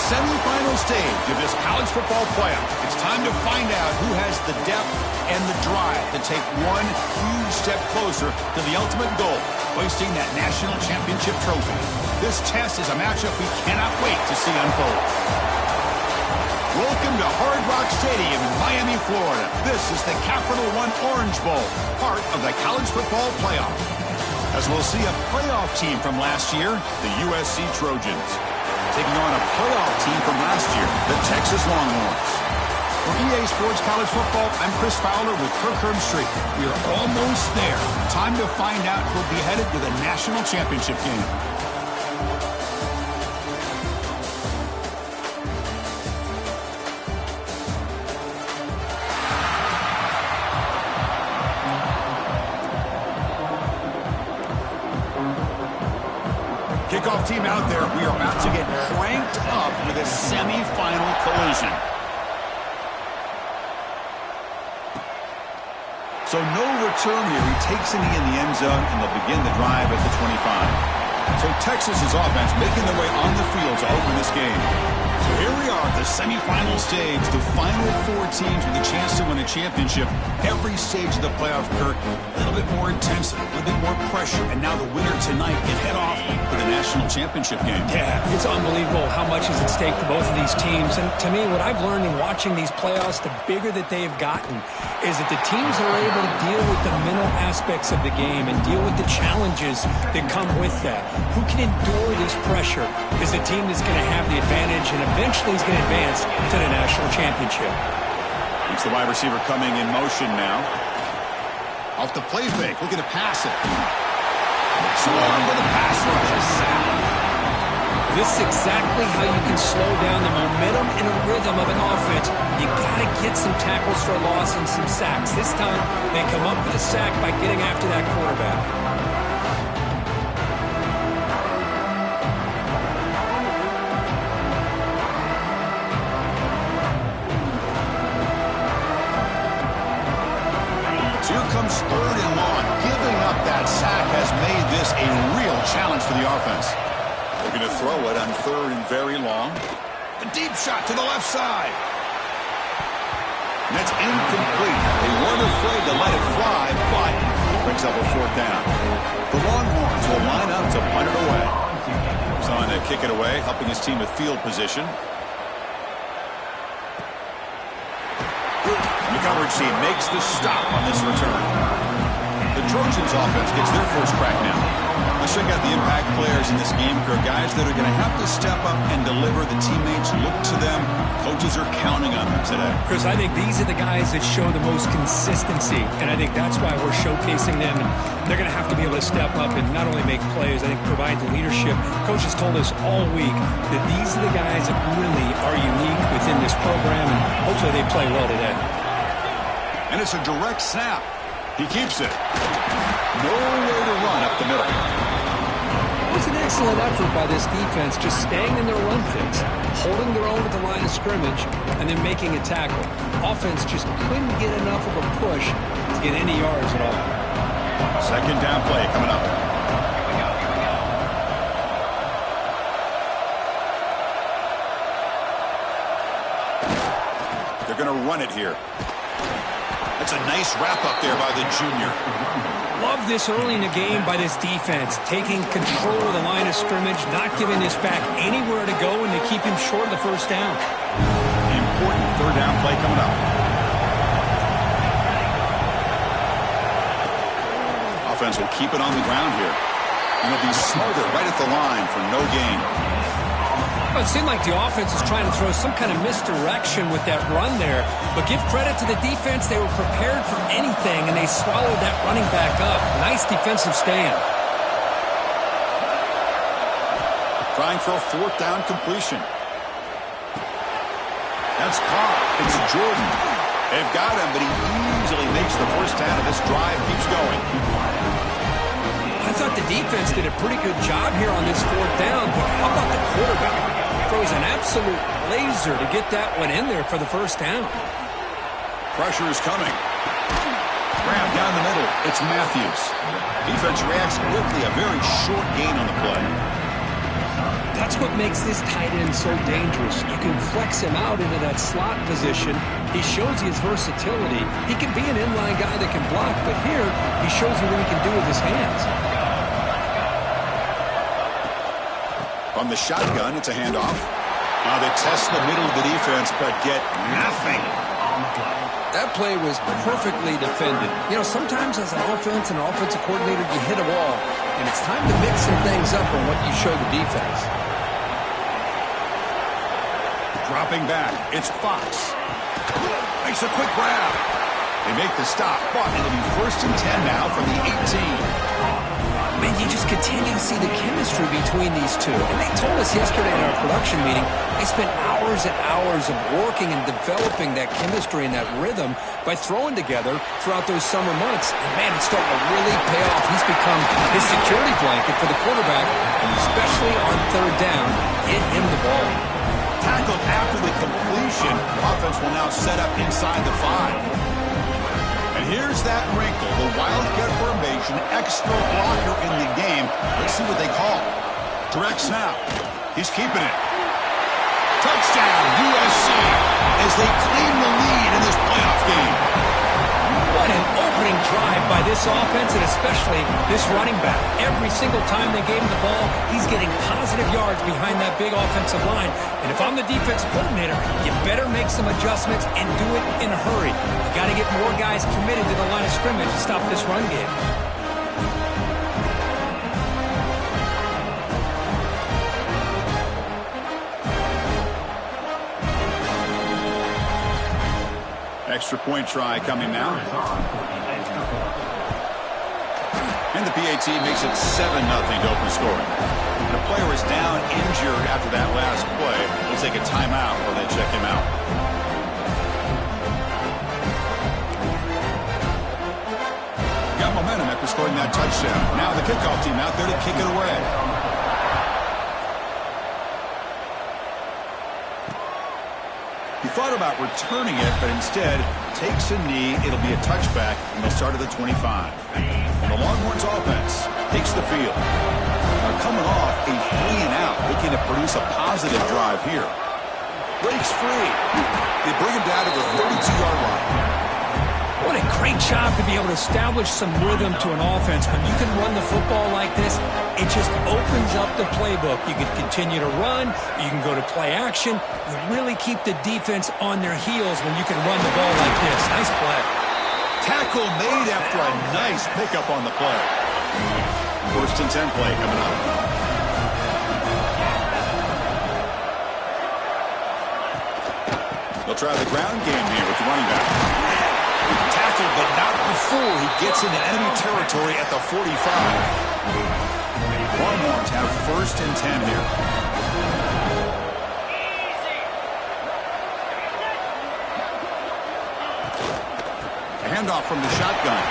semifinal stage of this college football playoff. It's time to find out who has the depth and the drive to take one huge step closer to the ultimate goal, hoisting that national championship trophy. This test is a matchup we cannot wait to see unfold. Welcome to Hard Rock Stadium in Miami, Florida. This is the Capital One Orange Bowl, part of the college football playoff. As we'll see a playoff team from last year, the USC Trojans, taking on a playoff team from last year, the Texas Longhorns. For EA Sports College Football, I'm Chris Fowler with Kirk Herbstreit. We are almost there. Time to find out who'll be headed to the national championship game. Kickoff team out there. We are about to get cranked up with a semifinal collision. So no return here. He takes it in the end zone, and they'll begin the drive at the 25. So Texas's offense making their way on the field to open this game. So here we are at the semifinal stage, the final four teams with a chance to win a championship. Every stage of the playoff, Kirk, a little bit more intensity, a little bit more pressure, and now the winner tonight can head off for the national championship game. Yeah, it's unbelievable how much is at stake for both of these teams. And to me, what I've learned in watching these playoffs, the bigger that they've gotten, is that the teams are able to deal with the mental aspects of the game and deal with the challenges that come with that. Who can endure this pressure is the team that's going to have the advantage and eventually is going to advance to the national championship. It's the wide receiver coming in motion now. Off the play fake, looking to pass it. Slowing with a pass rush, a sack. This is exactly how you can slow down the momentum and a rhythm of an offense. You got to get some tackles for a loss and some sacks. This time, they come up with a sack by getting after that quarterback. Here comes third and long. Giving up that sack has made this a real challenge for the offense. They're going to throw it on third and very long. A deep shot to the left side. And that's incomplete. They weren't afraid to let it fly, but it brings up a fourth down. The Longhorns will line up to punt it away. He's on to kick it away, helping his team with field position. The coverage team makes the stop on this return. The Trojans offense gets their first crack now. Let's check out the impact players in this game, Kirk. Guys that are going to have to step up and deliver. The teammates look to them. Coaches are counting on them today. Chris, I think these are the guys that show the most consistency, and I think that's why we're showcasing them. And they're going to have to be able to step up and not only make plays, I think provide the leadership. Coaches told us all week that these are the guys that really are unique within this program, and hopefully they play well today. And it's a direct snap. He keeps it. Nowhere to run up the middle. It was an excellent effort by this defense, just staying in their run fix, holding their own at the line of scrimmage, and then making a tackle. Offense just couldn't get enough of a push to get any yards at all. Second down play coming up. They're going to run it here. That's a nice wrap-up there by the junior. Love this early in the game by this defense, taking control of the line of scrimmage, not giving this back anywhere to go, and they keep him short of the first down. Important third down play coming up. Offense will keep it on the ground here. And they'll be smothered right at the line for no gain. Well, it seemed like the offense was trying to throw some kind of misdirection with that run there. But give credit to the defense. They were prepared for anything, and they swallowed that running back up. Nice defensive stand. Trying for a fourth down completion. That's caught. It's Jordan. They've got him, but he easily makes the first down, and this drive keeps going. I thought the defense did a pretty good job here on this fourth down, but how about the quarterback? Throws an absolute laser to get that one in there for the first down. Pressure is coming. Grab down the middle. It's Matthews. Defense reacts quickly. A very short gain on the play. That's what makes this tight end so dangerous. You can flex him out into that slot position. He shows you his versatility. He can be an inline guy that can block, but here he shows you what he can do with his hands. From the shotgun, it's a handoff. Now they test the middle of the defense, but get nothing. That play was perfectly defended. You know, sometimes as an offense and an offensive coordinator, you hit a wall, and it's time to mix some things up on what you show the defense. Dropping back, it's Fox. Makes a quick grab. They make the stop, but it'll be 1st and 10 now from the 18. Man, you just continue to see the chemistry between these two. And they told us yesterday in our production meeting, they spent hours and hours of working and developing that chemistry and that rhythm by throwing together throughout those summer months. And man, it's starting to really pay off. He's become his security blanket for the quarterback, and especially on 3rd down, get him the ball. Tackled after the completion. Offense will now set up inside the 5. And here's that wrinkle, the Wildcat formation, extra blocker in the game. Let's see what they call. Direct snap. He's keeping it. Touchdown, USC, as they claim the lead in this playoff game. What an opening drive by this offense, and especially this running back. Every single time they gave him the ball, he's getting positive yards behind that big offensive line. And if I'm the defensive coordinator, you better make some adjustments and do it in a hurry. You got to get more guys committed to the line of scrimmage to stop this run game. Extra point try coming now. And the PAT makes it 7-0 to open scoring. And the player is down injured after that last play. We'll take a timeout while they check him out. Got momentum after scoring that touchdown. Now the kickoff team out there to kick it away. He thought about returning it, but instead takes a knee. It'll be a touchback, and they'll start at the 25. And the Longhorns offense takes the field. Now coming off a 3-and-out, looking to produce a positive drive here. Breaks free. They bring him down to the 32-yard line. What a great job to be able to establish some rhythm to an offense. When you can run the football like this, it just opens up the playbook. You can continue to run. You can go to play action. You really keep the defense on their heels when you can run the ball like this. Nice play. Tackle made after a nice pickup on the play. 1st and 10 play coming up. They'll try the ground game here with the running back. Tackled, but not before he gets into enemy territory at the 45. Longhorns have 1st and 10 here. A handoff from the shotgun.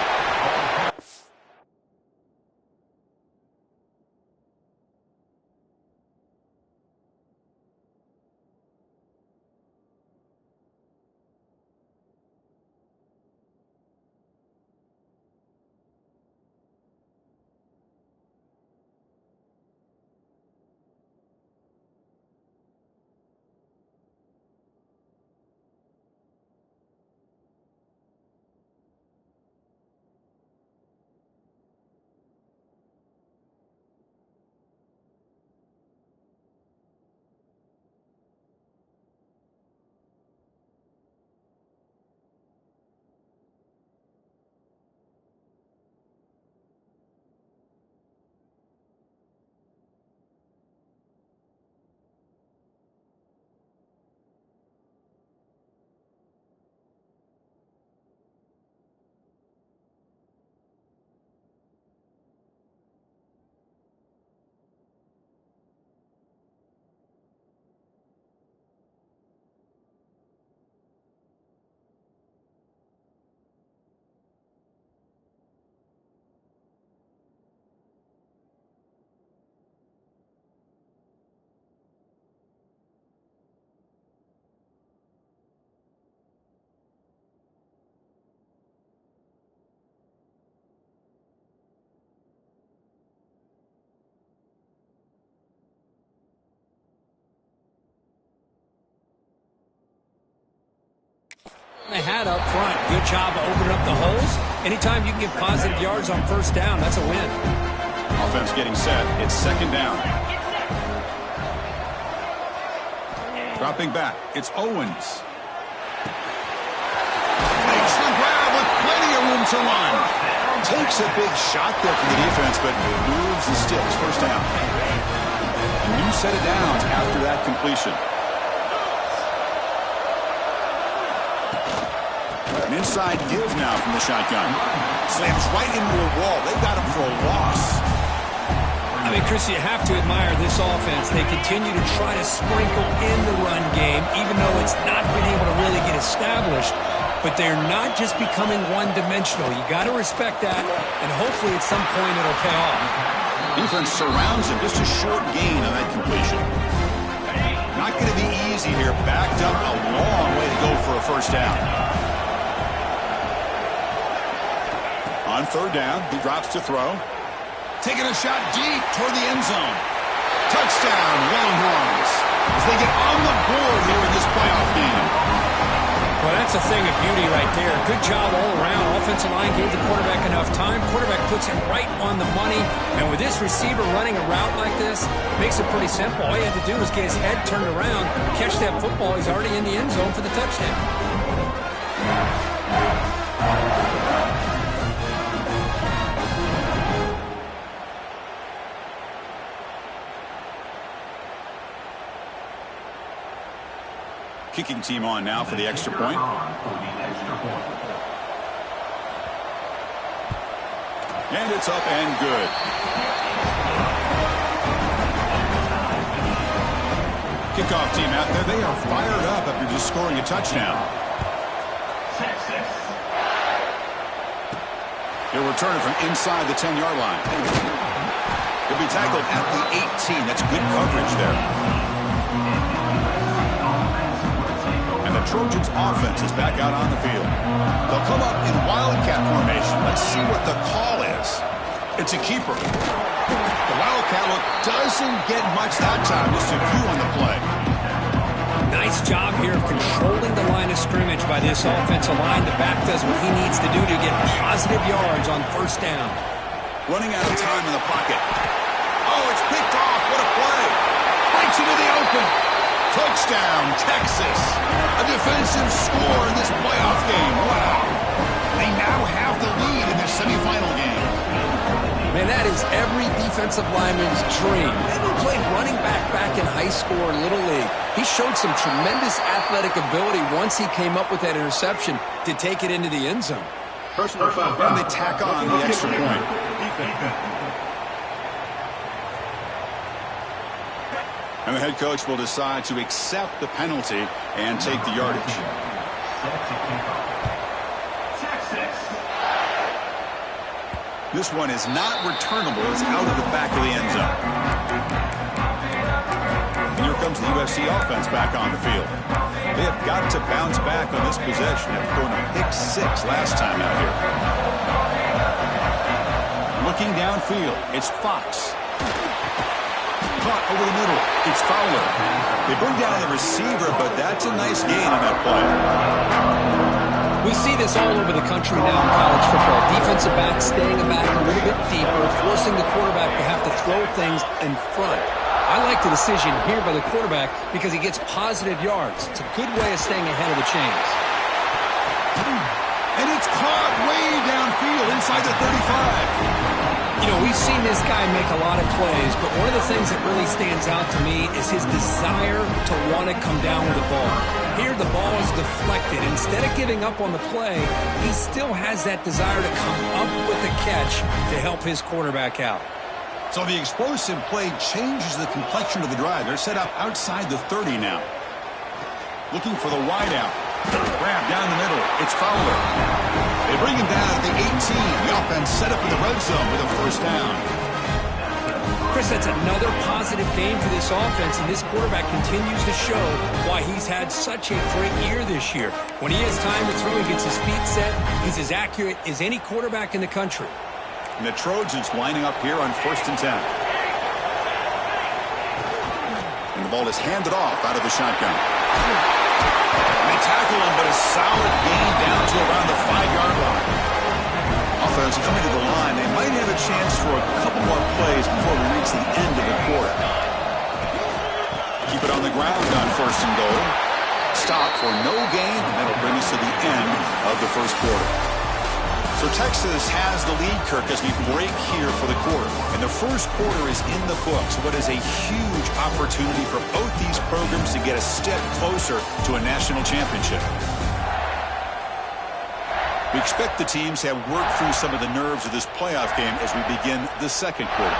had up front. Good job of opening up the holes. Anytime you can get positive yards on first down, that's a win. Offense getting set. It's second down. Dropping back. It's Owens. Makes the grab with plenty of room to run. Takes a big shot there for the defense, but moves the sticks. First down. A new set of downs after that completion. An inside give now from the shotgun. Slams right into a wall. They got him for a loss. I mean, Chris, you have to admire this offense. They continue to try to sprinkle in the run game, even though it's not been able to really get established. But they're not just becoming one-dimensional. You got to respect that, and hopefully at some point it'll pay off. Defense surrounds him. Just a short gain on that completion. Not going to be easy here. Backed up a long way to go for a first down. On third down, he drops to throw. Taking a shot deep toward the end zone. Touchdown, Longhorns, as they get on the board here in this playoff game. Well, that's a thing of beauty right there. Good job all around. Offensive line gave the quarterback enough time. Quarterback puts him right on the money. And with this receiver running a route like this, makes it pretty simple. All you have to do is get his head turned around, catch that football. He's already in the end zone for the touchdown. Kicking team on now for the extra point. And it's up and good. Kickoff team out there. They are fired up after just scoring a touchdown. They'll return it from inside the 10-yard line. He'll be tackled at the 18. That's good coverage there. The Trojans offense is back out on the field. They'll come up in wildcat formation. Let's see what the call is. It's a keeper. The wildcat look doesn't get much that time. Just a few on the play. Nice job here of controlling the line of scrimmage by this offensive line. The back does what he needs to do to get positive yards on first down. Running out of time in the pocket. Oh, it's picked off. What a play. Breaks into the open. Touchdown, Texas. A defensive score in this playoff game. Wow. They now have the lead in their semifinal game. Man, that is every defensive lineman's dream. Maybe played running back in high school or Little League. He showed some tremendous athletic ability once he came up with that interception to take it into the end zone. And they tack on the extra point. And the head coach will decide to accept the penalty and take the yardage. This one is not returnable. It's out of the back of the end zone. And here comes the USC offense back on the field. They have got to bounce back on this possession after throwing a pick six last time out here. Looking downfield, it's Fox. Caught over the middle. It's Fowler. They bring down the receiver, but that's a nice gain on that play. We see this all over the country now in college football. Defensive backs staying back a little bit deeper, forcing the quarterback to have to throw things in front. I like the decision here by the quarterback because he gets positive yards. It's a good way of staying ahead of the chains. And it's caught way downfield inside the 35. You know, we've seen this guy make a lot of plays, but one of the things that really stands out to me is his desire to want to come down with the ball. Here, the ball is deflected. Instead of giving up on the play, he still has that desire to come up with the catch to help his quarterback out. So the explosive play changes the complexion of the drive. They're set up outside the 30 now. Looking for the wideout. Grab down the middle. It's Fowler. They bring him down at the 18. The offense set up in the red zone with a first down. Chris, that's another positive game for this offense, and this quarterback continues to show why he's had such a great year this year. When he has time to throw, he gets his feet set. He's as accurate as any quarterback in the country. And the Trojans lining up here on 1st and 10. And the ball is handed off out of the shotgun. And they They tackle him, but a solid gain down to around the 5-yard line. Offense coming to the line. They might have a chance for a couple more plays before we reach the end of the quarter. Keep it on the ground on 1st and goal. Stop for no gain, and that'll bring us to the end of the first quarter. So Texas has the lead, Kirk, as we break here for the quarter. And the first quarter is in the books. What is a huge opportunity for both these programs to get a step closer to a national championship. We expect the teams to have worked through some of the nerves of this playoff game as we begin the second quarter.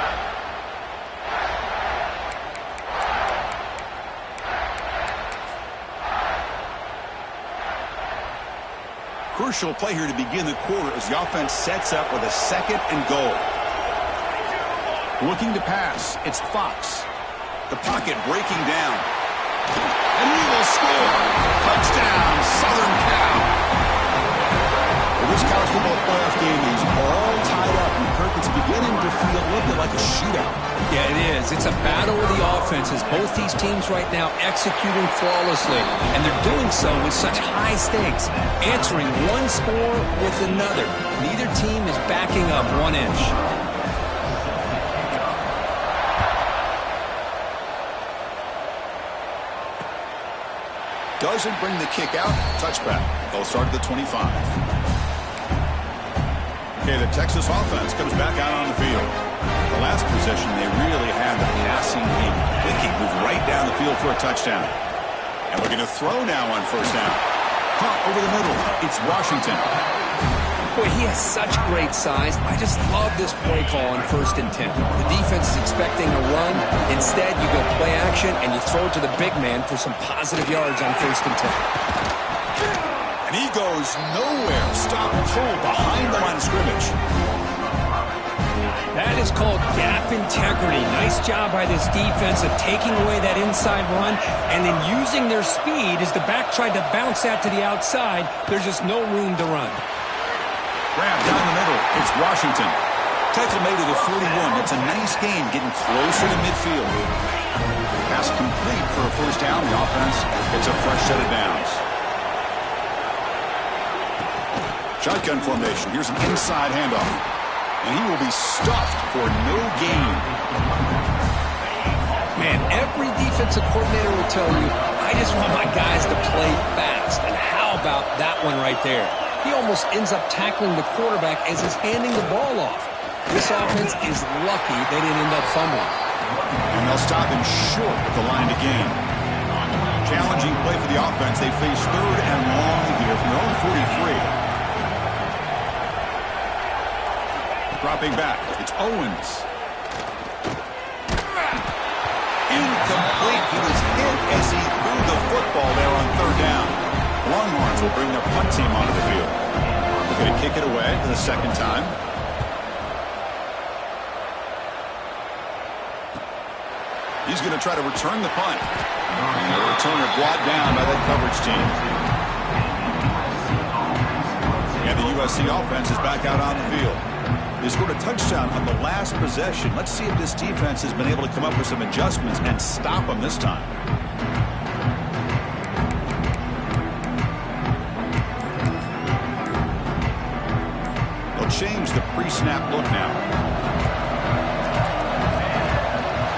Crucial play here to begin the quarter as the offense sets up with a 2nd and goal. Looking to pass, it's Fox. The pocket breaking down. And he will score. Touchdown, Southern Cal. Well, this college football playoff game is all tied up, and Kirk, it's beginning to feel a little bit like a shootout. Yeah, it is. It's a battle of the offenses. Both these teams right now executing flawlessly, and they're doing so with such high stakes, answering one score with another. Neither team is backing up 1 inch. Doesn't bring the kick out. Touchback. They'll start at the 25. Okay, the Texas offense comes back out on the field. The last possession, they really had the passing game clicking, move right down the field for a touchdown. And we're going to throw now on 1st down. Punt over the middle. It's Washington. Boy, he has such great size. I just love this play call on 1st and 10. The defense is expecting a run. Instead, you go play action, and you throw it to the big man for some positive yards on 1st and 10. And he goes nowhere. Stop pull behind the line of scrimmage. That is called gap integrity. Nice job by this defense of taking away that inside run and then using their speed as the back tried to bounce that to the outside. There's just no room to run. Grab down the middle. It's Washington. Tackle made to the 41. That's a nice gain, getting closer to midfield. Pass complete for a 1st down. The offense gets a fresh set of downs. Shotgun formation. Here's an inside handoff. And he will be stuffed for no gain. Man, every defensive coordinator will tell you, I just want my guys to play fast. And how about that one right there? He almost ends up tackling the quarterback as he's handing the ball off. This offense is lucky they didn't end up fumbling. And they'll stop him short at the line to gain. Challenging play for the offense. They face 3rd and long here from their own 43. Dropping back. It's Owens. Incomplete. He was hit as he threw the football there on 3rd down. Longhorns will bring their punt team onto the field. They're going to kick it away for the 2nd time. He's going to try to return the punt. And the returner brought down by that coverage team. And the USC offense is back out on the field. They scored a touchdown on the last possession. Let's see if this defense has been able to come up with some adjustments and stop them this time. They'll change the pre-snap look now.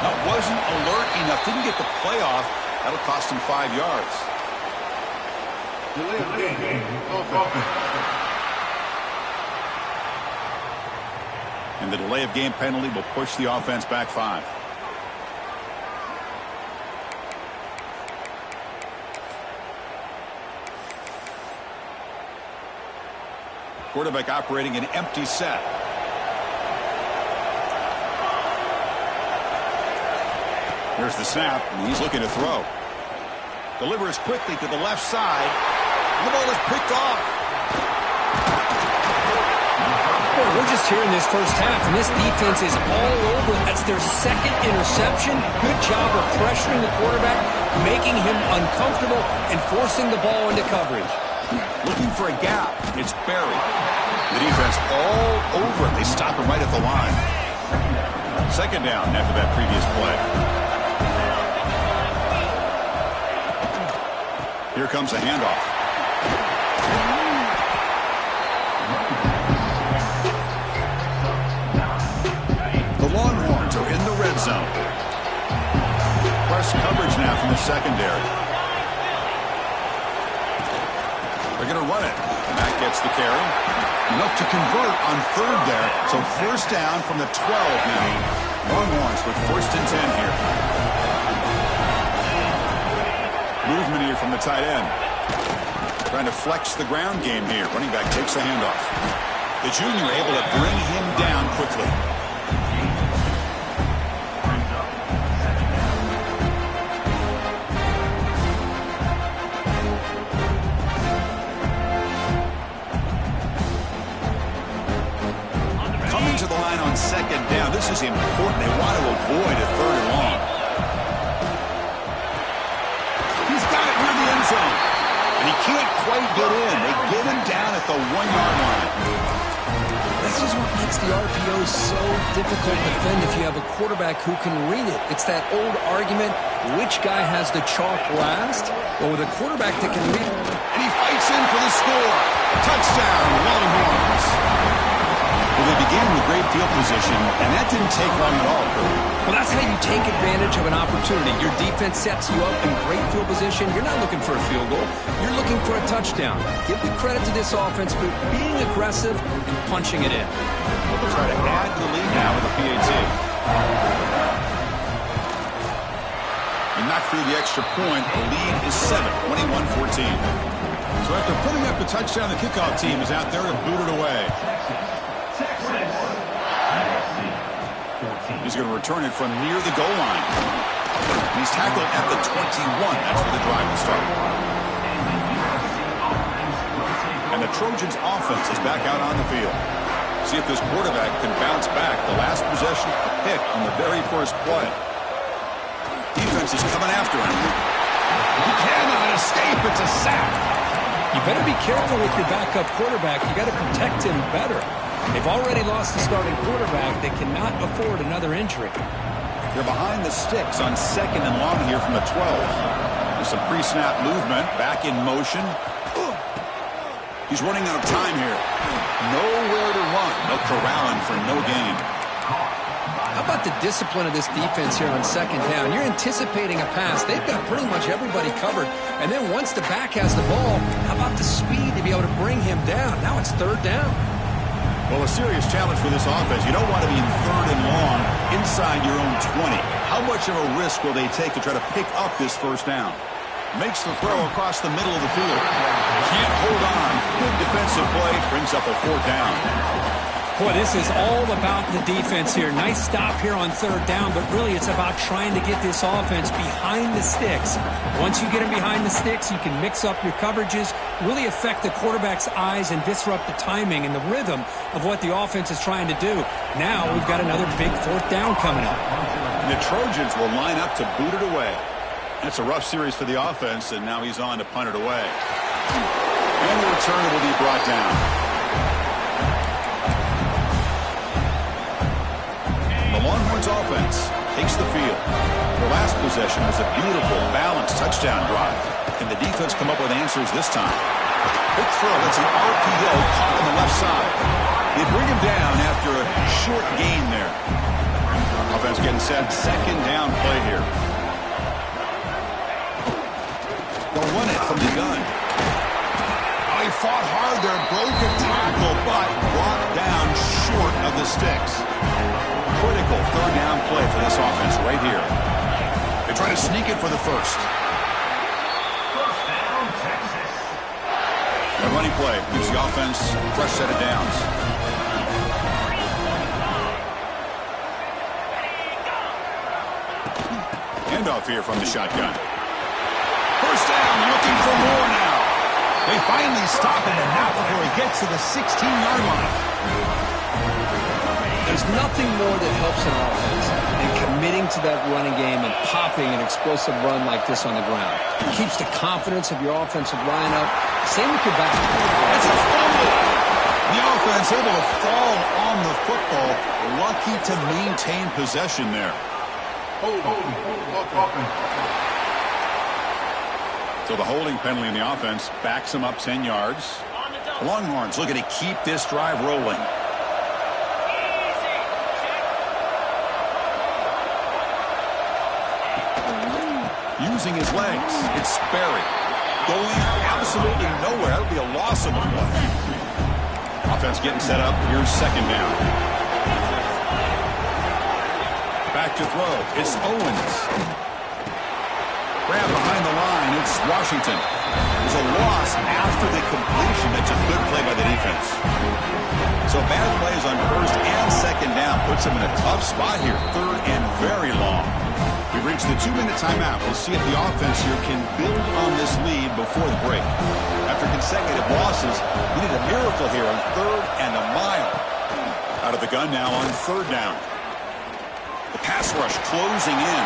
That wasn't alert enough. Didn't get the play off. That'll cost him 5 yards. And the delay of game penalty will push the offense back 5. Quarterback operating an empty set. Here's the snap, and he's looking to throw. Delivers quickly to the left side. And the ball is picked off. We're just here in this first half, and this defense is all over. That's their 2nd interception. Good job of pressuring the quarterback, making him uncomfortable, and forcing the ball into coverage. Looking for a gap. It's Berry. The defense all over it. They stop him right at the line. 2nd down after that previous play. Here comes a handoff. The Longhorns are in the red zone. Press coverage now from the secondary. They're going to run it. Mack gets the carry. Enough to convert on third there. So first down from the 12 now. Longhorns with first and 10 here. Movement here from the tight end. Trying to flex the ground game here. Running back takes the handoff. The junior able to bring him down quickly. Coming to the line on second down. This is important. They want to avoid a third and long. He's got it near the end zone. And he can't quite get in. They get him down at the 1-yard line. This is what makes the RPO so difficult to defend if you have a quarterback who can read it. It's that old argument, which guy has the chalk last? Well, with a quarterback that can read it. And he fights in for the score. Touchdown, Longhorns. Well, they began with great field position, and that didn't take long at all, Kurt. Well, that's how you take advantage of an opportunity. Your defense sets you up in great field position. You're not looking for a field goal. You're looking for a touchdown. Give the credit to this offense for being aggressive and punching it in. They'll try to add to the lead now with the PAT. They knock through the extra point. The lead is 7, 21-14. So after putting up the touchdown, the kickoff team is out there to boot it away. He's going to return it from near the goal line. He's tackled at the 21. That's where the drive will start. And the Trojans' offense is back out on the field. See if this quarterback can bounce back. The last possession, a pick on the very first play. Defense is coming after him. He cannot escape. It's a sack. You better be careful with your backup quarterback. You got to protect him better. They've already lost the starting quarterback. They cannot afford another injury. They're behind the sticks on second and long here from the 12. There's some pre-snap movement. Back in motion. He's running out of time here. Nowhere to run. They'll corral him for no gain. How about the discipline of this defense here on second down? You're anticipating a pass. They've got pretty much everybody covered. And then once the back has the ball, how about the speed to be able to bring him down? Now it's third down. Well, a serious challenge for this offense. You don't want to be in third and long inside your own 20. How much of a risk will they take to try to pick up this first down? Makes the throw across the middle of the field. Can't hold on. Good defensive play. Brings up a fourth down. Boy, this is all about the defense here. Nice stop here on third down, but really it's about trying to get this offense behind the sticks. Once you get them behind the sticks, you can mix up your coverages, really affect the quarterback's eyes and disrupt the timing and the rhythm of what the offense is trying to do. Now we've got another big fourth down coming up. And the Trojans will line up to boot it away. That's a rough series for the offense, and now he's on to punt it away. And the return will be brought down. The Longhorns offense takes the field. Their last possession was a beautiful, balanced touchdown drive. Can the defense come up with answers this time? Quick throw. It's an RPO caught on the left side. They bring him down after a short gain there. Offense getting set. Second down play here. They'll run it from the gun. Oh, he fought hard there. Broke a tackle, but brought down short of the sticks. Critical third down play for this offense right here. They try to sneak it for the first. A running play gives the offense a fresh set of downs. Handoff here from the shotgun. First down, looking for more now. They finally stop him, and not before he gets to the 16-yard line. There's nothing more that helps an offense than committing to that running game and popping an explosive run like this on the ground. It keeps the confidence of your offensive line up. Same with your back. That's a fumble. The offense able to fall on the football. Lucky to maintain possession there. So the holding penalty in the offense backs them up 10 yards. The Longhorns looking to keep this drive rolling. Using his legs, it's Sperry. Going absolutely nowhere. That would be a loss of a play. Offense getting set up. Here's second down. Back to throw. It's Owens. Grab behind the line. It's Washington. There's a loss after the completion. That's a good play by the defense. So bad plays on first and second down puts them in a tough spot here. Third and very long. We've reached the 2-minute timeout. We'll see if the offense here can build on this lead before the break. After consecutive losses, we need a miracle here on third and a mile. Out of the gun now on third down. The pass rush closing in.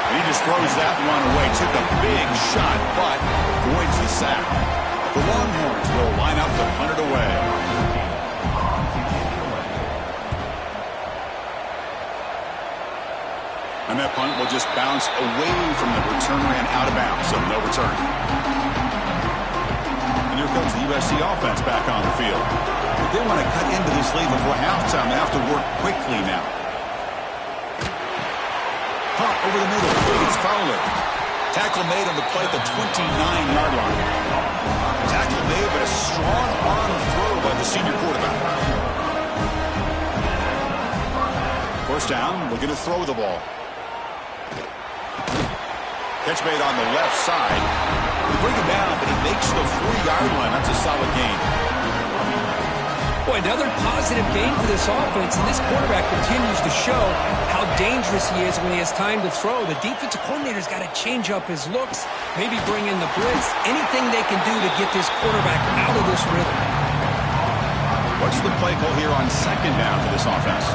And he just throws that one away. Took a big shot, but avoids the sack. The Longhorns will line up to punt it away. And that punt will just bounce away from the returner and out of bounds, so no return. And here comes the USC offense back on the field. If they want to cut into this lead before halftime, they have to work quickly now. Pop over the middle. It's Fowler. Tackle made on the play at the 29-yard line. Tackle made, but a strong arm throw by the senior quarterback. First down, looking to throw the ball. Catch made on the left side. We bring him down, but he makes the 40-yard line. That's a solid gain. Boy, another positive gain for this offense, and this quarterback continues to show how dangerous he is when he has time to throw. The defensive coordinator's got to change up his looks, maybe bring in the blitz, anything they can do to get this quarterback out of this rhythm. What's the play call here on second down for this offense?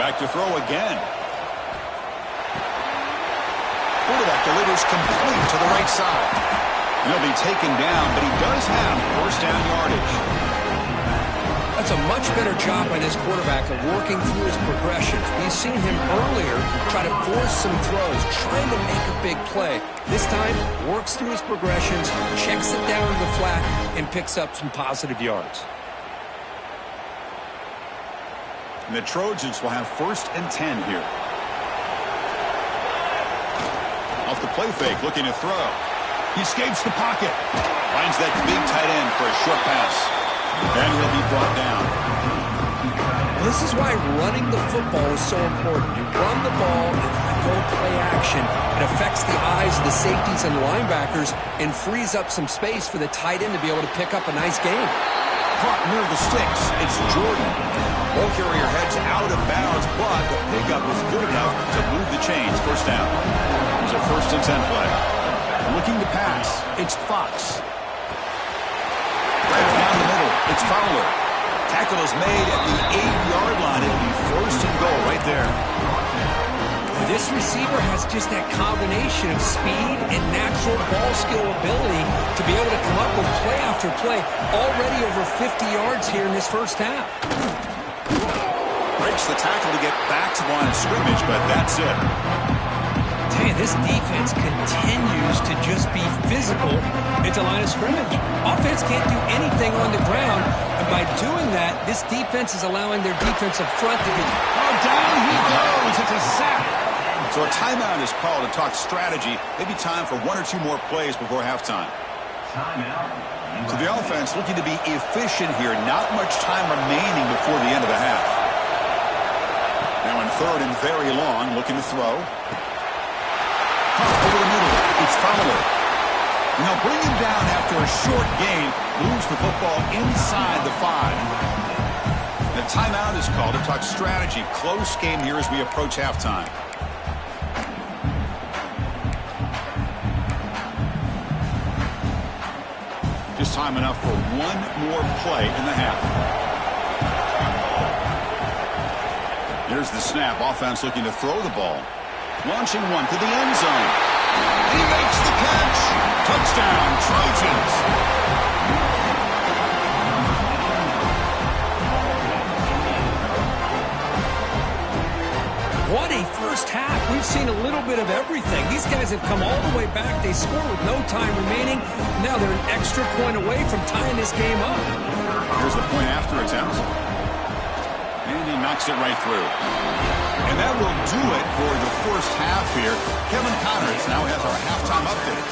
Back to throw again. Quarterback delivers complete to the right side. And he'll be taken down, but he does have first down yardage. That's a much better job by this quarterback of working through his progressions. We've seen him earlier try to force some throws, trying to make a big play. This time, works through his progressions, checks it down to the flat, and picks up some positive yards. And the Trojans will have first and 10 here. Off the play fake, looking to throw. He escapes the pocket. Finds that big tight end for a short pass. And he'll be brought down. This is why running the football is so important. You run the ball and let go play action. It affects the eyes of the safeties and linebackers and frees up some space for the tight end to be able to pick up a nice gain. Caught near the sticks. It's Jordan. Ball carrier heads out of bounds, but the pickup was good enough to move the chains. First down. It was a first and 10 play. Looking to pass. It's Fox. Right down the middle. It's Fowler. Tackle is made at the 8-yard line. It'll be first and goal right there. This receiver has just that combination of speed and natural ball skill ability to be able to come up with play after play. Already over 50 yards here in this first half. Breaks the tackle to get back to the line of scrimmage, but that's it. Tell you, this defense continues to just be physical at the line of scrimmage. Offense can't do anything on the ground, and by doing that, this defense is allowing their defensive front to get... Oh, down he goes. It's a sack. So a timeout is called to talk strategy. Maybe time for one or two more plays before halftime. Timeout. So the offense looking to be efficient here. Not much time remaining before the end of the half. Now in third and very long, looking to throw. Over the middle, it's Fowler. Now bring him down after a short gain. Moves the football inside the 5. The timeout is called to talk strategy. Close game here as we approach halftime. Just time enough for one more play in the half. Here's the snap. Offense looking to throw the ball. Launching one to the end zone. He makes the catch. Touchdown, Trojans. What a first half. We've seen a little bit of everything. These guys have come all the way back. They score with no time remaining. Now they're an extra point away from tying this game up. Here's the point after attempt. And he knocks it right through. And that will do it for the first half here. Kevin Connors now has our halftime update.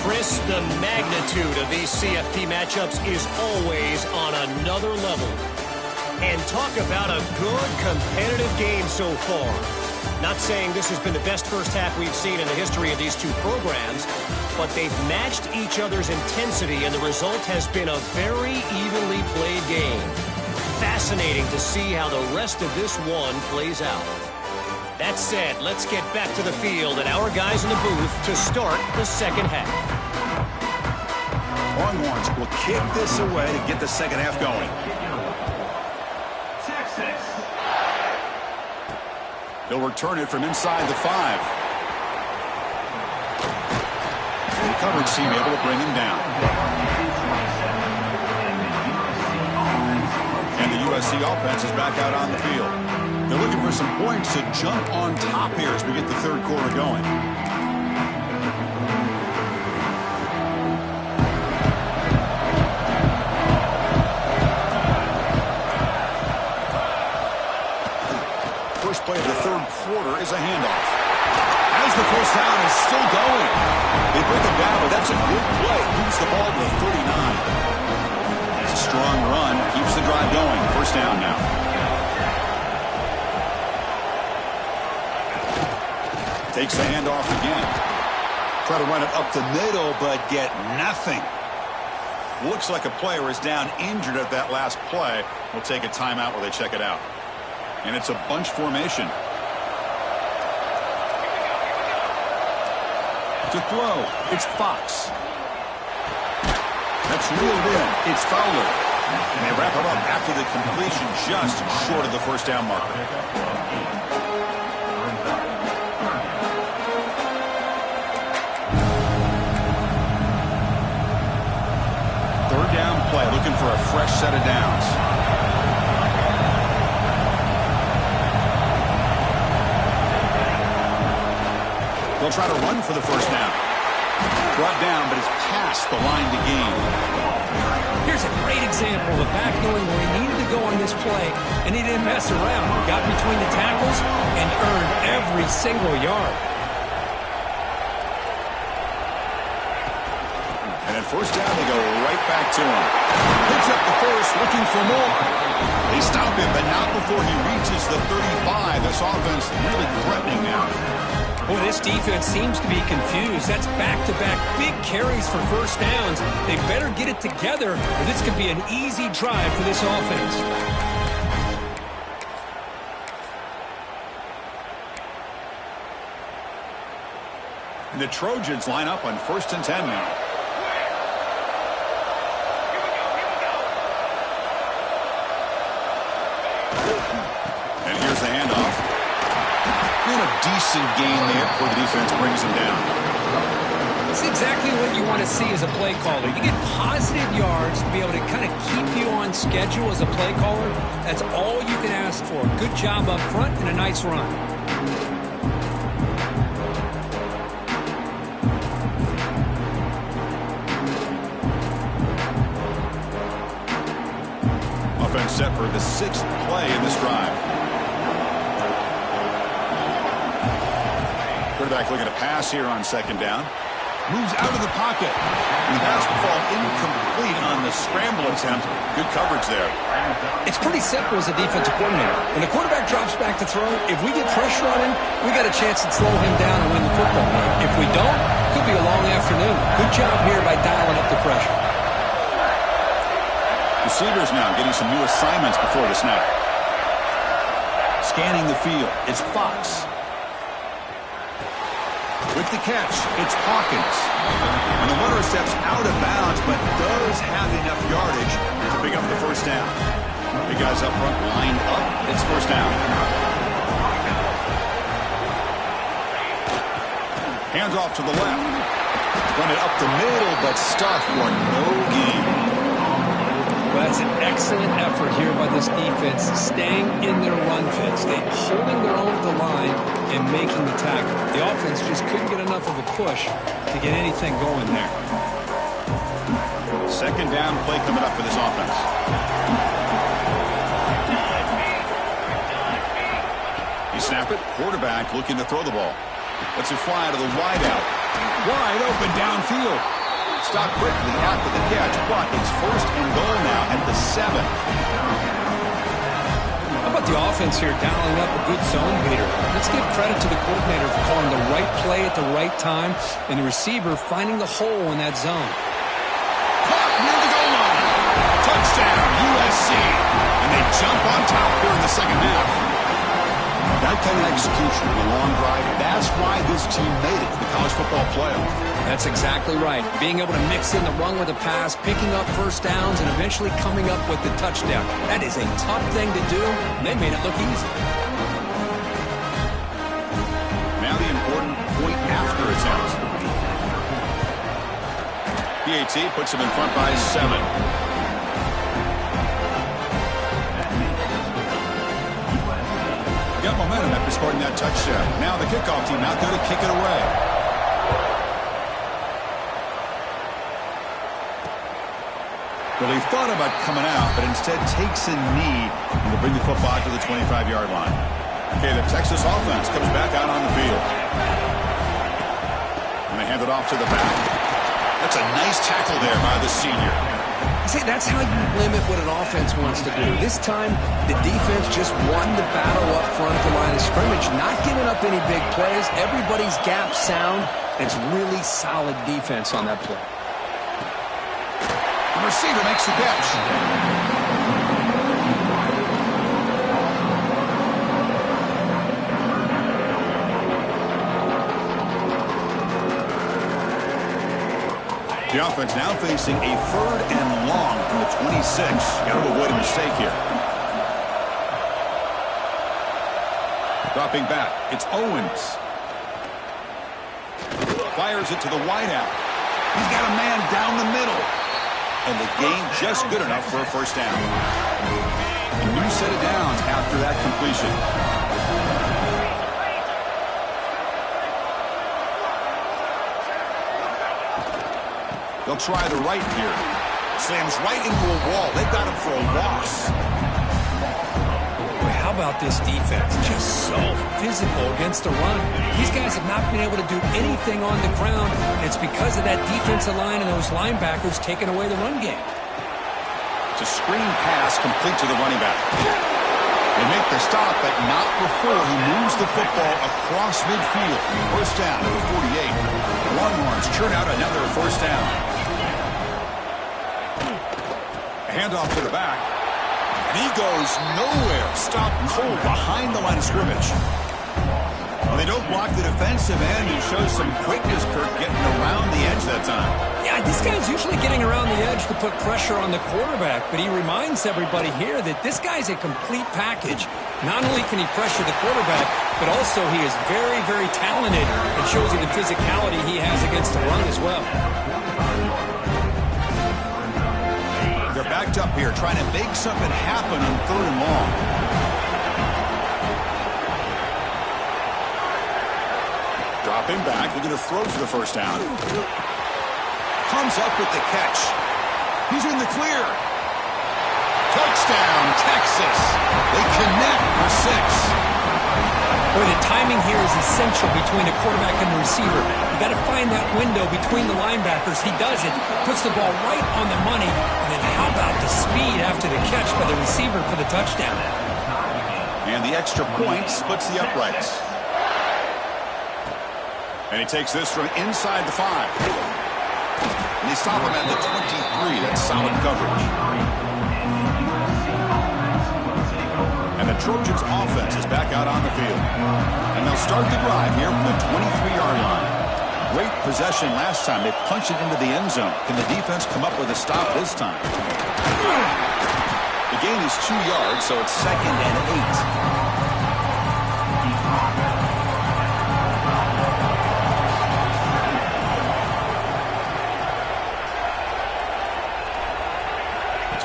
Chris, the magnitude of these CFP matchups is always on another level. And talk about a good competitive game so far. Not saying this has been the best first half we've seen in the history of these two programs, but they've matched each other's intensity, and the result has been a very evenly played game. Fascinating to see how the rest of this one plays out. That said, let's get back to the field and our guys in the booth to start the second half. Longhorns will kick this away to get the second half going. They'll return it from inside the 5. The coverage team able to bring him down. And the USC offense is back out on the field. They're looking for some points to jump on top here as we get the third quarter going. First play of the third quarter is a handoff. As the first down is still going. They bring him down, but that's a good play. Moves the ball to the 39. It's a strong run. Keeps the drive going. First down now. Takes the handoff again. Try to run it up the middle, but get nothing. Looks like a player is down injured at that last play. We'll take a timeout while they check it out. And it's a bunch formation. To throw, it's Fox. That's reeled in. It's Fowler. And they wrap it up after the completion just short of the first down marker. Third down play, looking for a fresh set of downs. They'll try to run for the first down. Brought down, but it's past the line to gain. Here's a great example of the back knowing where he needed to go on this play, and he didn't mess around. Got between the tackles and earned every single yard. And at first down, they go right back to him. Picks up the first, looking for more. They stop him, but not before he reaches the 35. This offense really threatening now. Boy, this defense seems to be confused. That's back-to-back big carries for first downs. They better get it together, or this could be an easy drive for this offense. And the Trojans line up on 1st and 10 now. And here's the handoff. And a decent gain there before the defense brings him down. It's exactly what you want to see as a play caller. You get positive yards to be able to kind of keep you on schedule as a play caller. That's all you can ask for. Good job up front and a nice run. Offense set for the 6th play in this drive. Quarterback looking to pass here on 2nd down. Moves out of the pocket. And the pass will fall incomplete on the scramble attempt. Good coverage there. It's pretty simple as a defensive coordinator. When the quarterback drops back to throw, if we get pressure on him, we got a chance to slow him down and win the football game. If we don't, it could be a long afternoon. Good job here by dialing up the pressure. Receivers now getting some new assignments before the snap. Scanning the field, it's Fox. With the catch, it's Hawkins. And the runner steps out of bounds, but does have enough yardage to pick up the first down. The guys up front lined up. It's first down. Hands off to the left. Run it up the middle, but stuffed for no gain. Well, was an excellent effort here by this defense, staying in their run fit, holding their own at the line and making the tackle. The offense just couldn't get enough of a push to get anything going there. Second down play coming up for this offense. You snap it, quarterback looking to throw the ball. Lets it fly to the wide out. Wide open downfield. Stop quickly after the catch, but it's first and goal now at the 7. How about the offense here dialing up a good zone beater? Let's give credit to the coordinator for calling the right play at the right time and the receiver finding the hole in that zone. Caught near the goal line. Touchdown, USC. And they jump on top here in the second half. That kind of execution in a long drive, that's why this team made it to the college football playoff. That's exactly right. Being able to mix in the run with a pass, picking up first downs, and eventually coming up with the touchdown. That is a tough thing to do, and they made it look easy. Now the important point after it's out. PAT puts him in front by 7. Got momentum after scoring that touchdown. Now the kickoff team out there to kick it away. Well, he thought about coming out, but instead takes a knee and will bring the football to the 25-yard line. Okay, the Texas offense comes back out on the field. And they hand it off to the back. That's a nice tackle there by the senior. See, that's how you limit what an offense wants to do. This time, the defense just won the battle up front at the line of scrimmage, not giving up any big plays. Everybody's gap sound. It's really solid defense on that play. The receiver makes the catch. The offense now facing a third and long from the 26. Got to avoid a mistake here. Dropping back, it's Owens. Fires it to the wideout. He's got a man down the middle. And the gain just good enough for a first down. And you set it down after that completion. They'll try the right here. Slams right into a wall. They've got him for a loss. Boy, how about this defense? Just so physical against the run. These guys have not been able to do anything on the ground. It's because of that defensive line and those linebackers taking away the run game. It's a screen pass complete to the running back. They make the stop, but not before he moves the football across midfield. First down to the 48. The Longhorns churn out another first down. A handoff to the back. And he goes nowhere. Stopped cold behind the line of scrimmage. Well, they don't block the defensive end and show some quickness, Kirk, getting around the edge that time. Yeah, this guy's usually getting around the edge to put pressure on the quarterback, but he reminds everybody here that this guy's a complete package. Not only can he pressure the quarterback, but also he is very, very talented. It shows you the physicality he has against the run as well. They're backed up here trying to make something happen on third and long. Dropping back, looking to throw for the first down. Comes up with the catch. He's in the clear. Touchdown, Texas. They connect for 6. Boy, the timing here is essential between the quarterback and the receiver. You got to find that window between the linebackers. He does it, puts the ball right on the money, and then how about the speed after the catch by the receiver for the touchdown? And the extra point splits the uprights. And he takes this from inside the 5. And they stop him at the 23. That's solid coverage. And the Trojans' offense is back out on the field. And they'll start the drive here from the 23-yard line. Great possession last time. They punched it into the end zone. Can the defense come up with a stop this time? The gain is 2 yards, so it's 2nd and 8.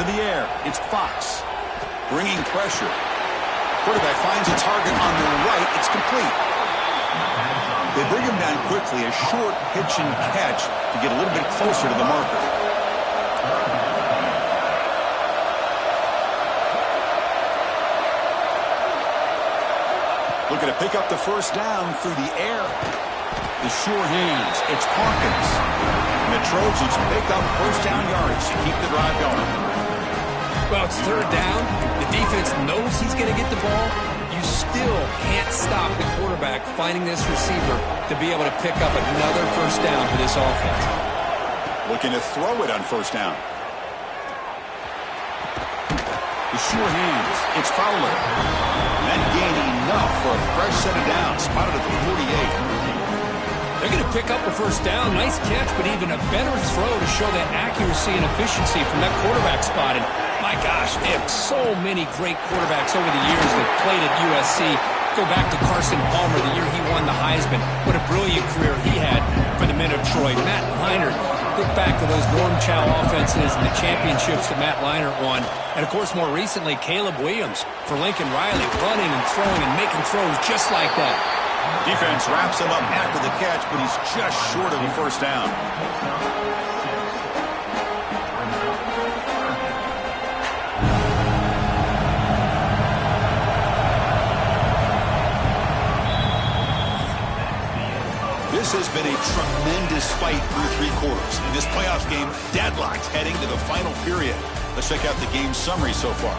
To the air, it's Fox. Bringing pressure. Quarterback finds a target on the right. It's complete. They bring him down quickly. A short pitch and catch to get a little bit closer to the marker. Looking to pick up the first down through the air. The sure hands. It's Hawkins. And the Trojans pick up first down yards to keep the drive going. Well, it's third down. The defense knows he's going to get the ball. You still can't stop the quarterback finding this receiver to be able to pick up another first down for this offense. Looking to throw it on first down. The sure hands. It's Fowler. That gained enough for a fresh set of downs. Spotted at the 48. They're going to pick up the first down. Nice catch, but even a better throw to show that accuracy and efficiency from that quarterback spot. And my gosh, they have so many great quarterbacks over the years that played at USC. Go back to Carson Palmer the year he won the Heisman. What a brilliant career he had for the men of Troy. Matt Leinart, look back to those Norm Chow offenses and the championships that Matt Leinart won. And, of course, more recently, Caleb Williams for Lincoln Riley, running and throwing and making throws just like that. Defense wraps him up after the catch, but he's just short of the first down. This has been a tremendous fight through three quarters. In this playoff game, deadlocked heading to the final period. Let's check out the game summary so far.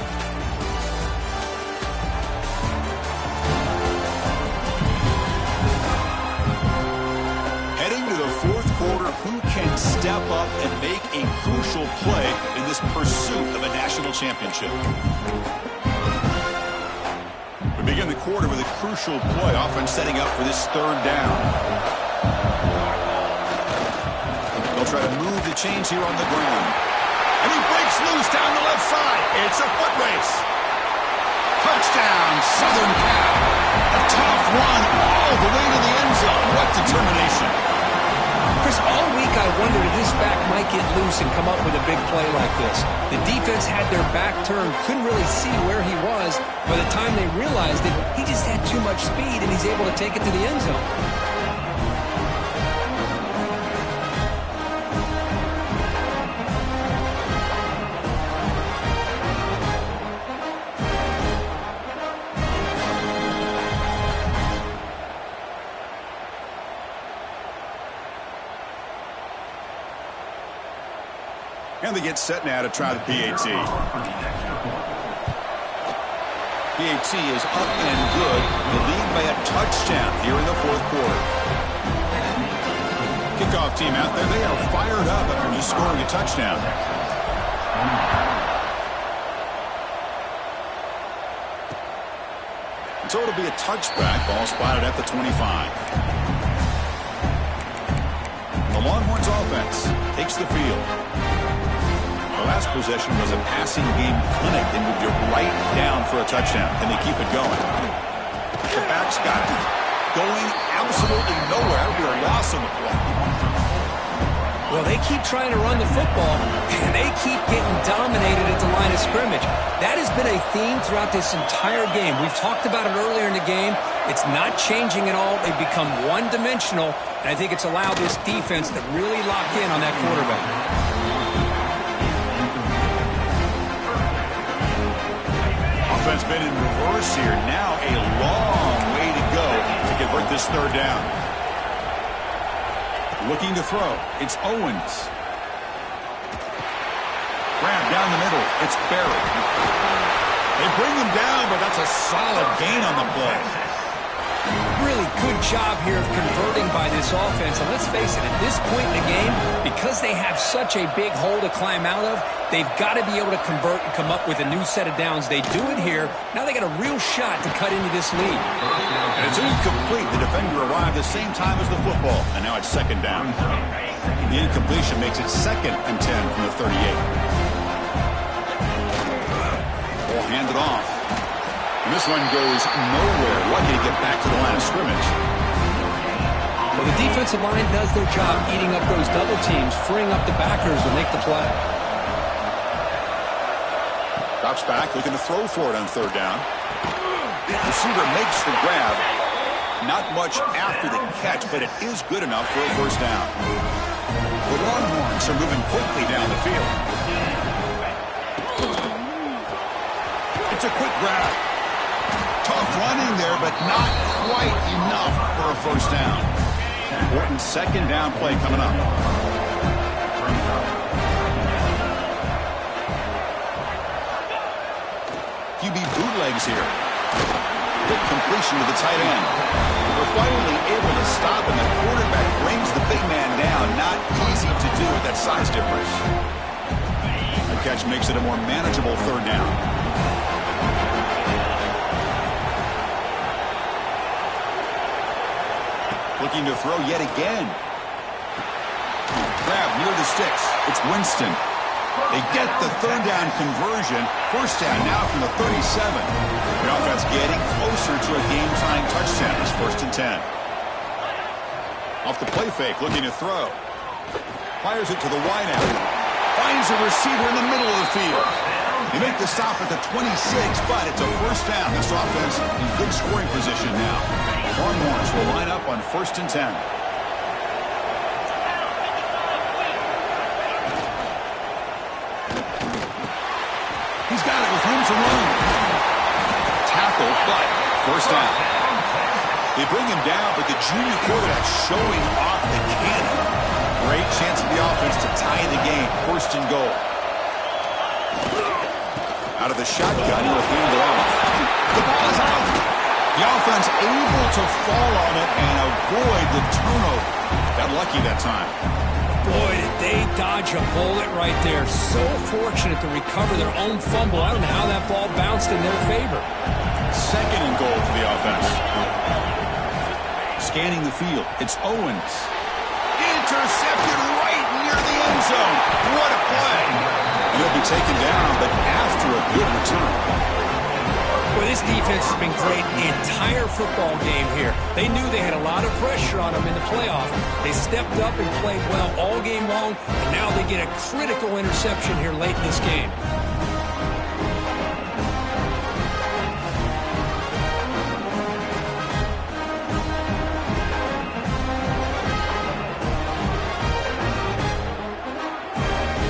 Heading to the fourth quarter, who can step up and make a crucial play in this pursuit of a national championship? We begin the quarter with a crucial play, offense setting up for this third down. They'll try to move the chains here on the ground. And he breaks loose down the left side. It's a foot race. Touchdown, Southern Cal. A tough run all the way to the end zone. What determination. Chris, all week I wondered if this back might get loose and come up with a big play like this. The defense had their back turned, couldn't really see where he was. By the time they realized it, he just had too much speed, and he's able to take it to the end zone. And they get set now to try the PAT. PAT is up and good. The lead by a touchdown here in the fourth quarter. Kickoff team out there. They are fired up after just scoring a touchdown. So it'll be a touchback. Ball spotted at the 25. The Longhorns offense takes the field. The last possession was a passing game clinic. They moved it right down for a touchdown. Can they keep it going? The back's got it. Going absolutely nowhere. It'll be a loss on the play. Well, they keep trying to run the football, and they keep getting dominated at the line of scrimmage. That has been a theme throughout this entire game. We've talked about it earlier in the game. It's not changing at all. They've become one-dimensional, and I think it's allowed this defense to really lock in on that quarterback. Offense been in reverse here. Now a long way to go to convert this third down. Looking to throw. It's Owens. Grab down the middle. It's Barrett. They bring him down, but that's a solid gain on the play. Really good job here of converting by this offense. And let's face it, at this point in the game, because they have such a big hole to climb out of, they've got to be able to convert and come up with a new set of downs. They do it here. Now they got a real shot to cut into this lead. And it's incomplete. The defender arrived the same time as the football. And now it's second down. The incompletion makes it 2nd and 10 from the 38. Ball handed off. And this one goes nowhere. Lucky to get back to the line of scrimmage. Well, the defensive line does their job eating up those double teams, freeing up the backers to make the play. Drops back, looking to throw for it on third down. Receiver makes the grab. Not much after the catch, but it is good enough for a first down. The Longhorns are moving quickly down the field. It's a quick grab. Tough running there, but not quite enough for a first down. Important second down play coming up. QB bootlegs here. Quick completion to the tight end. We're finally able to stop, and the quarterback brings the big man down. Not easy to do with that size difference. The catch makes it a more manageable third down. Looking to throw yet again. Grab near the sticks. It's Winston. They get the third down conversion. First down now from the 37. The offense getting closer to a game-tying touchdown. It's 1st and 10. Off the play fake, looking to throw. Fires it to the wideout. Finds a receiver in the middle of the field. They make the stop at the 26, but it's a first down. This offense in good scoring position now. Longhorns will line up on 1st and 10. He's got it with room to run. Tackle, but first down. They bring him down, but the junior quarterback showing off the cannon. Great chance for the offense to tie the game. 1st and goal. Out of the shotgun, he'll hand it off. The ball is out. The offense able to fall on it and avoid the turnover. Got lucky that time. Boy, did they dodge a bullet right there. So fortunate to recover their own fumble. I don't know how that ball bounced in their favor. 2nd and goal for the offense. Scanning the field, it's Owens. Intercepted right near the end zone. What a play. He'll be taken down, but after a good return. Well, this defense has been great the entire football game here. They knew they had a lot of pressure on them in the playoff. They stepped up and played well all game long, and now they get a critical interception here late in this game.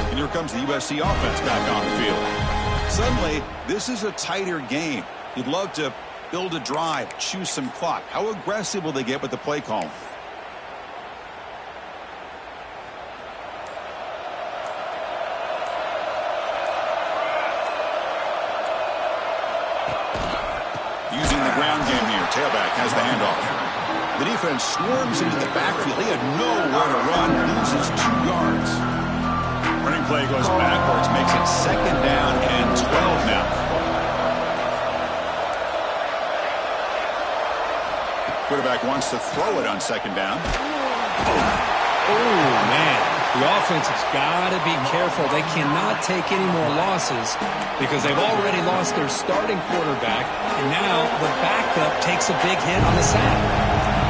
And here comes the USC offense back on the field. Suddenly, this is a tighter game. You'd love to build a drive, choose some clock. How aggressive will they get with the play call? Using the ground game here. Tailback has the handoff. The defense swarms into the backfield. He had nowhere to run. Loses 2 yards. Running play goes backwards, makes it 2nd down and 12 now. Quarterback wants to throw it on 2nd down. Oh, man. The offense has got to be careful. They cannot take any more losses because they've already lost their starting quarterback, and now the backup takes a big hit on the sack.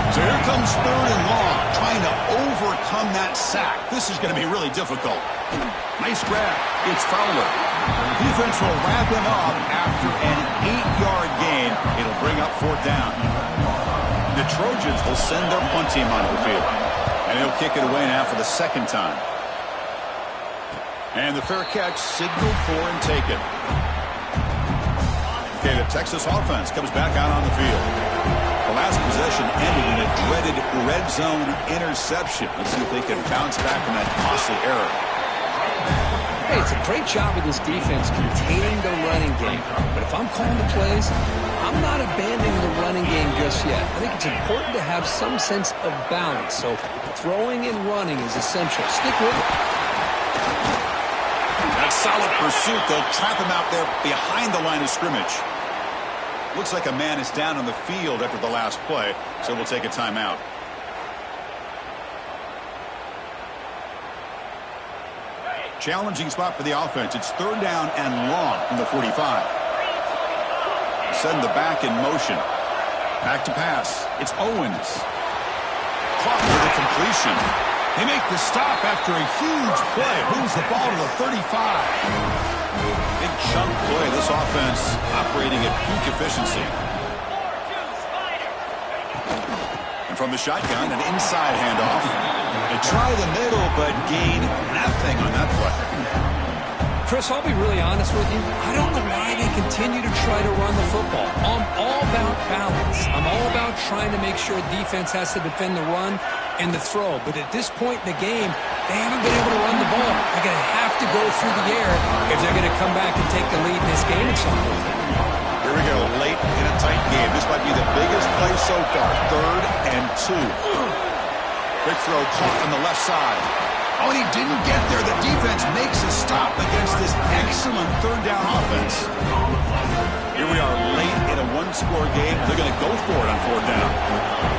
So here comes 3rd and long, trying to overcome that sack. This is going to be really difficult. Nice grab. It's Fowler. Defense will wrap him up after an 8-yard gain. It'll bring up 4th down. The Trojans will send their punt team onto the field. And he'll kick it away now for the 2nd time. And the fair catch signaled for and taken. Okay, the Texas offense comes back out on the field. The last possession ended in a dreaded red zone interception. Let's see if they can bounce back from that costly error. Hey, it's a great job of this defense containing the running game. But if I'm calling the plays, I'm not abandoning the running game just yet. I think it's important to have some sense of balance. So throwing and running is essential. Stick with it. That solid pursuit. They'll trap him out there behind the line of scrimmage. Looks like a man is down on the field after the last play, so we'll take a timeout. Challenging spot for the offense. It's 3rd down and long from the 45. Send the back in motion. Back to pass. It's Owens. Caught for the completion. They make the stop after a huge play. Moves the ball to the 35. Big chunk play. This offense operating at peak efficiency. And from the shotgun, an inside handoff. They try the middle, but gain nothing on that play. Chris, I'll be really honest with you. I don't know why they continue to try to run the football. I'm all about balance. I'm all about trying to make sure defense has to defend the run and the throw. But at this point in the game, they haven't been able to run the ball. They're going to have to go through the air if they're going to come back and take the lead in this game at some point. Here we go, late in a tight game. This might be the biggest play so far. 3rd and 2. Quick throw caught on the left side. Oh, and he didn't get there. The defense makes a stop against this excellent 3rd down offense. Here we are late in a 1-score game. They're going to go for it on 4th down.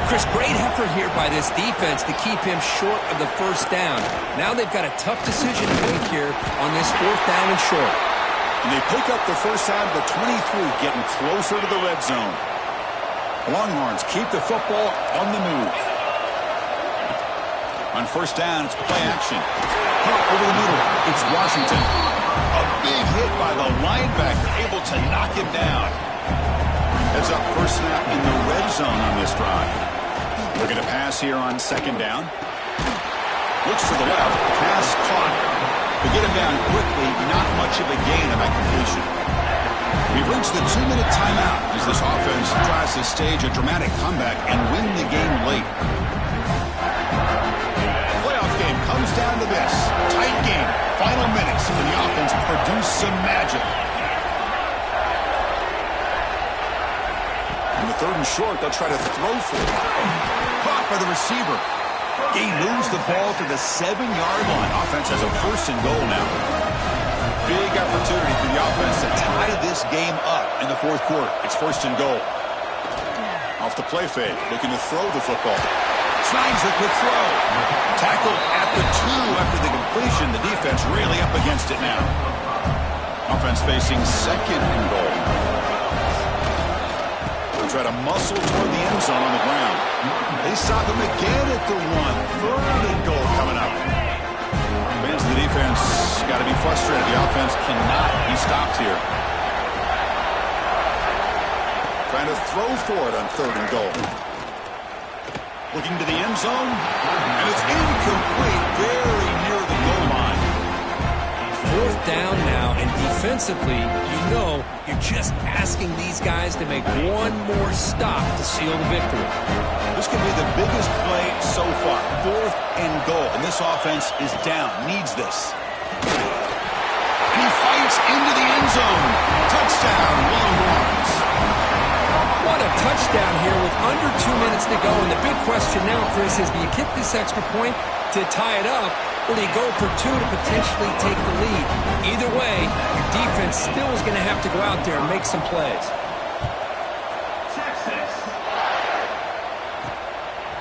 Chris, great effort here by this defense to keep him short of the 1st down. Now they've got a tough decision to make here on this 4th down and short. And they pick up the first down to the 23, getting closer to the red zone. Longhorns keep the football on the move. On 1st down, it's play action. Caught over the middle. It's Washington. A big hit by the linebacker, able to knock him down. Heads up, first snap in the red zone on this drive. We're going to pass here on 2nd down. Looks to the left. Pass caught. To get him down quickly, not much of a gain on that completion. We've reached the 2-minute timeout as this offense tries to stage a dramatic comeback and win the game late. Comes down to this. Tight game. Final minutes. And the offense produce some magic. In the 3rd and short, they'll try to throw for it. Caught by the receiver. He moves the ball to the 7-yard line. Offense has a 1st and goal now. Big opportunity for the offense to tie this game up in the 4th quarter. It's 1st and goal. Off the play fake. Looking to throw the football. Tries the quick throw. Tackled at the 2 after the completion. The defense really up against it now. Offense facing 2nd and goal. They'll try to muscle toward the end zone on the ground. They stop him again at the 1. 3rd and goal coming up. Fans of the defense got to be frustrated. The offense cannot be stopped here. Trying to throw for it on 3rd and goal. Looking to the end zone, and it's incomplete, very near the goal line. 4th down now, and defensively, you know you're just asking these guys to make one more stop to seal the victory. This could be the biggest play so far. 4th and goal, and this offense is down, needs this. And he fights into the end zone. Touchdown, Longhorns. What a touchdown here with under 2 minutes to go. And the big question now, Chris, is do you kick this extra point to tie it up, or do you go for 2 to potentially take the lead? Either way, your defense still is going to have to go out there and make some plays.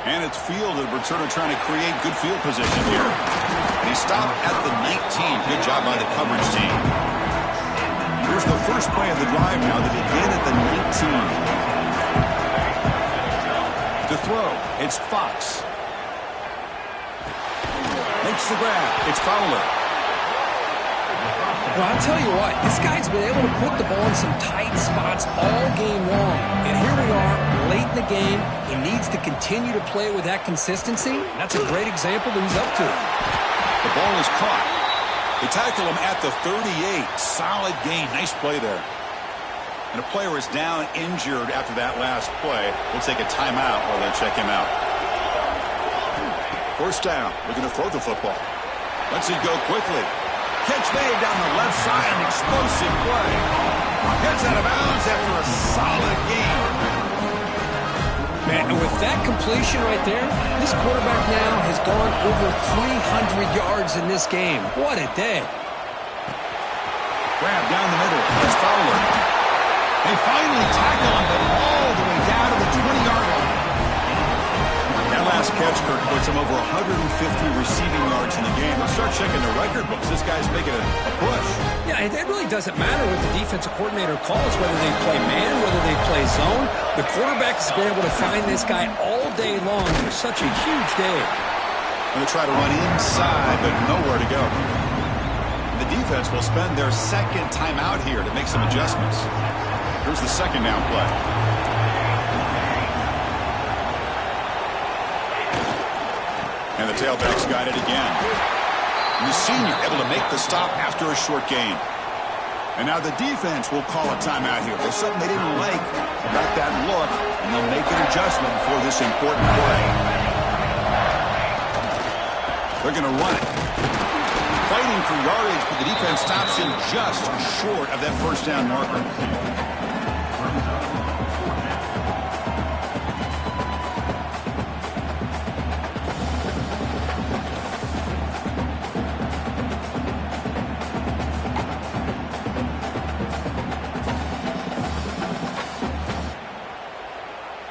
And it's fielded. Berturno trying to create good field position here. And he stopped at the 19. Good job by the coverage team. Here's the first play of the drive now. They begin at the 19. To throw, it's Fox. Makes the grab. It's Fowler. Well, I'll tell you what, this guy's been able to put the ball in some tight spots all game long. And here we are, late in the game. He needs to continue to play with that consistency. That's a great example that he's up to. The ball is caught. They tackle him at the 38. Solid gain. Nice play there. And a player is down injured after that last play. We'll take a timeout while they check him out. 1st down. We're going to throw the football. Let's it go quickly. Catch made down the left side. An explosive play. Gets out of bounds after a solid game. Man, and with that completion right there, this quarterback now has gone over 300 yards in this game. What a day. Grab down the middle. It's Fowler. They finally tackle him, but all the way down to the 20-yard line. That last catch, Kirk, puts him over 150 receiving yards in the game. Let's start checking the record books. This guy's making a push. Yeah, it really doesn't matter what the defensive coordinator calls, whether they play man, whether they play zone. The quarterback has been able to find this guy all day long for such a huge day. Going to try to run inside, but nowhere to go. The defense defense will spend their second timeout here to make some adjustments. Here's the second down play. And the tailback's got it again. And the senior able to make the stop after a short gain. And now the defense will call a timeout here. There's something they didn't like about that look, and they'll make an adjustment for this important play. They're going to run it. Fighting for yardage, but the defense stops him just short of that first down marker.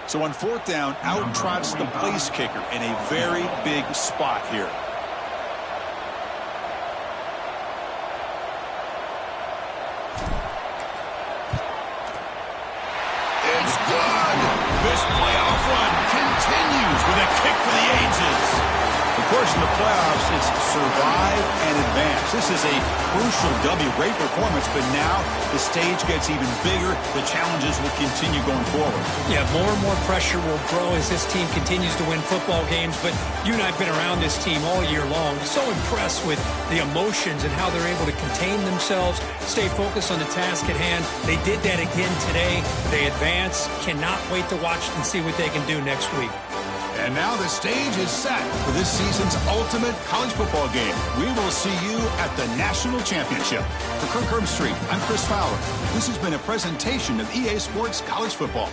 So on fourth down, out trots the place kicker in a very big spot here. It's good. This playoff run continues with a kick for the ages. Of course, in the playoffs, it's survive and advance. This is a crucial W. Great performance, but now the stage gets even bigger. The challenges will continue going forward. Yeah, more and more pressure will grow as this team continues to win football games, but you and I have been around this team all year long. So impressed with the emotions and how they're able to contain themselves, stay focused on the task at hand. They did that again today. They advance. Cannot wait to watch and see what they can do next week. And now the stage is set for this season's ultimate college football game. We will see you at the National Championship. For Kirk Herbstreit, I'm Chris Fowler. This has been a presentation of EA Sports College Football.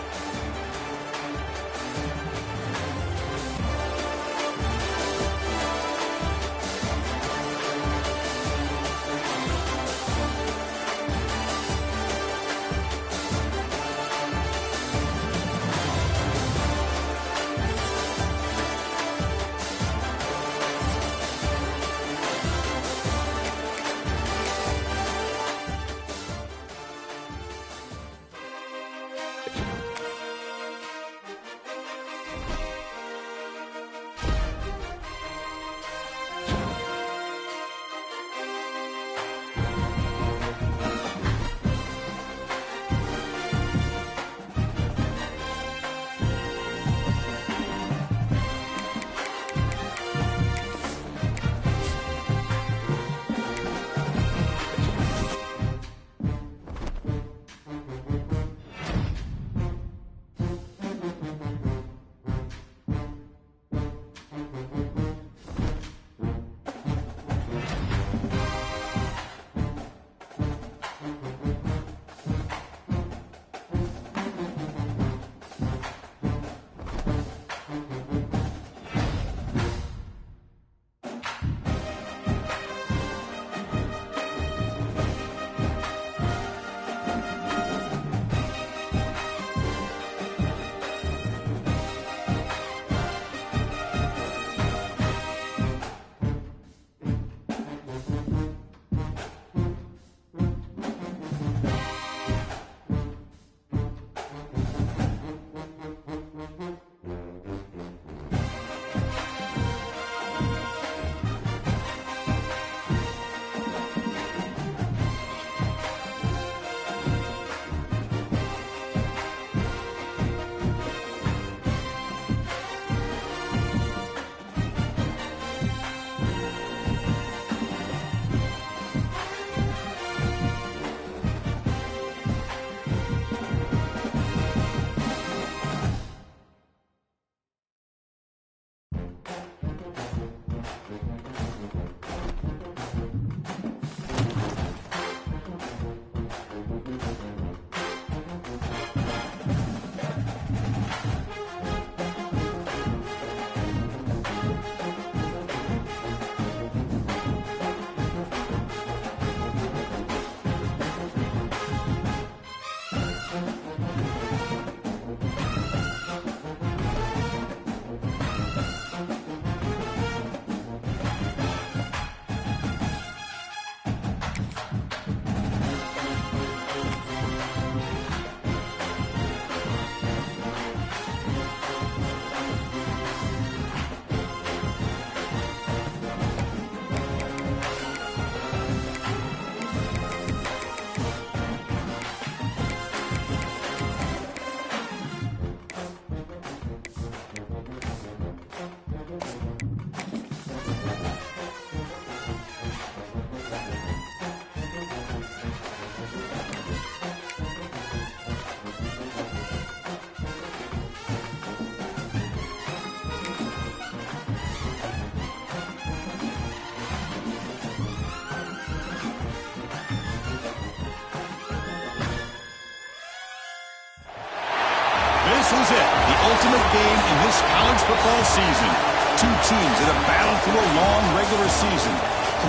This is it, the ultimate game in this college football season. Two teams that have battled through a long regular season,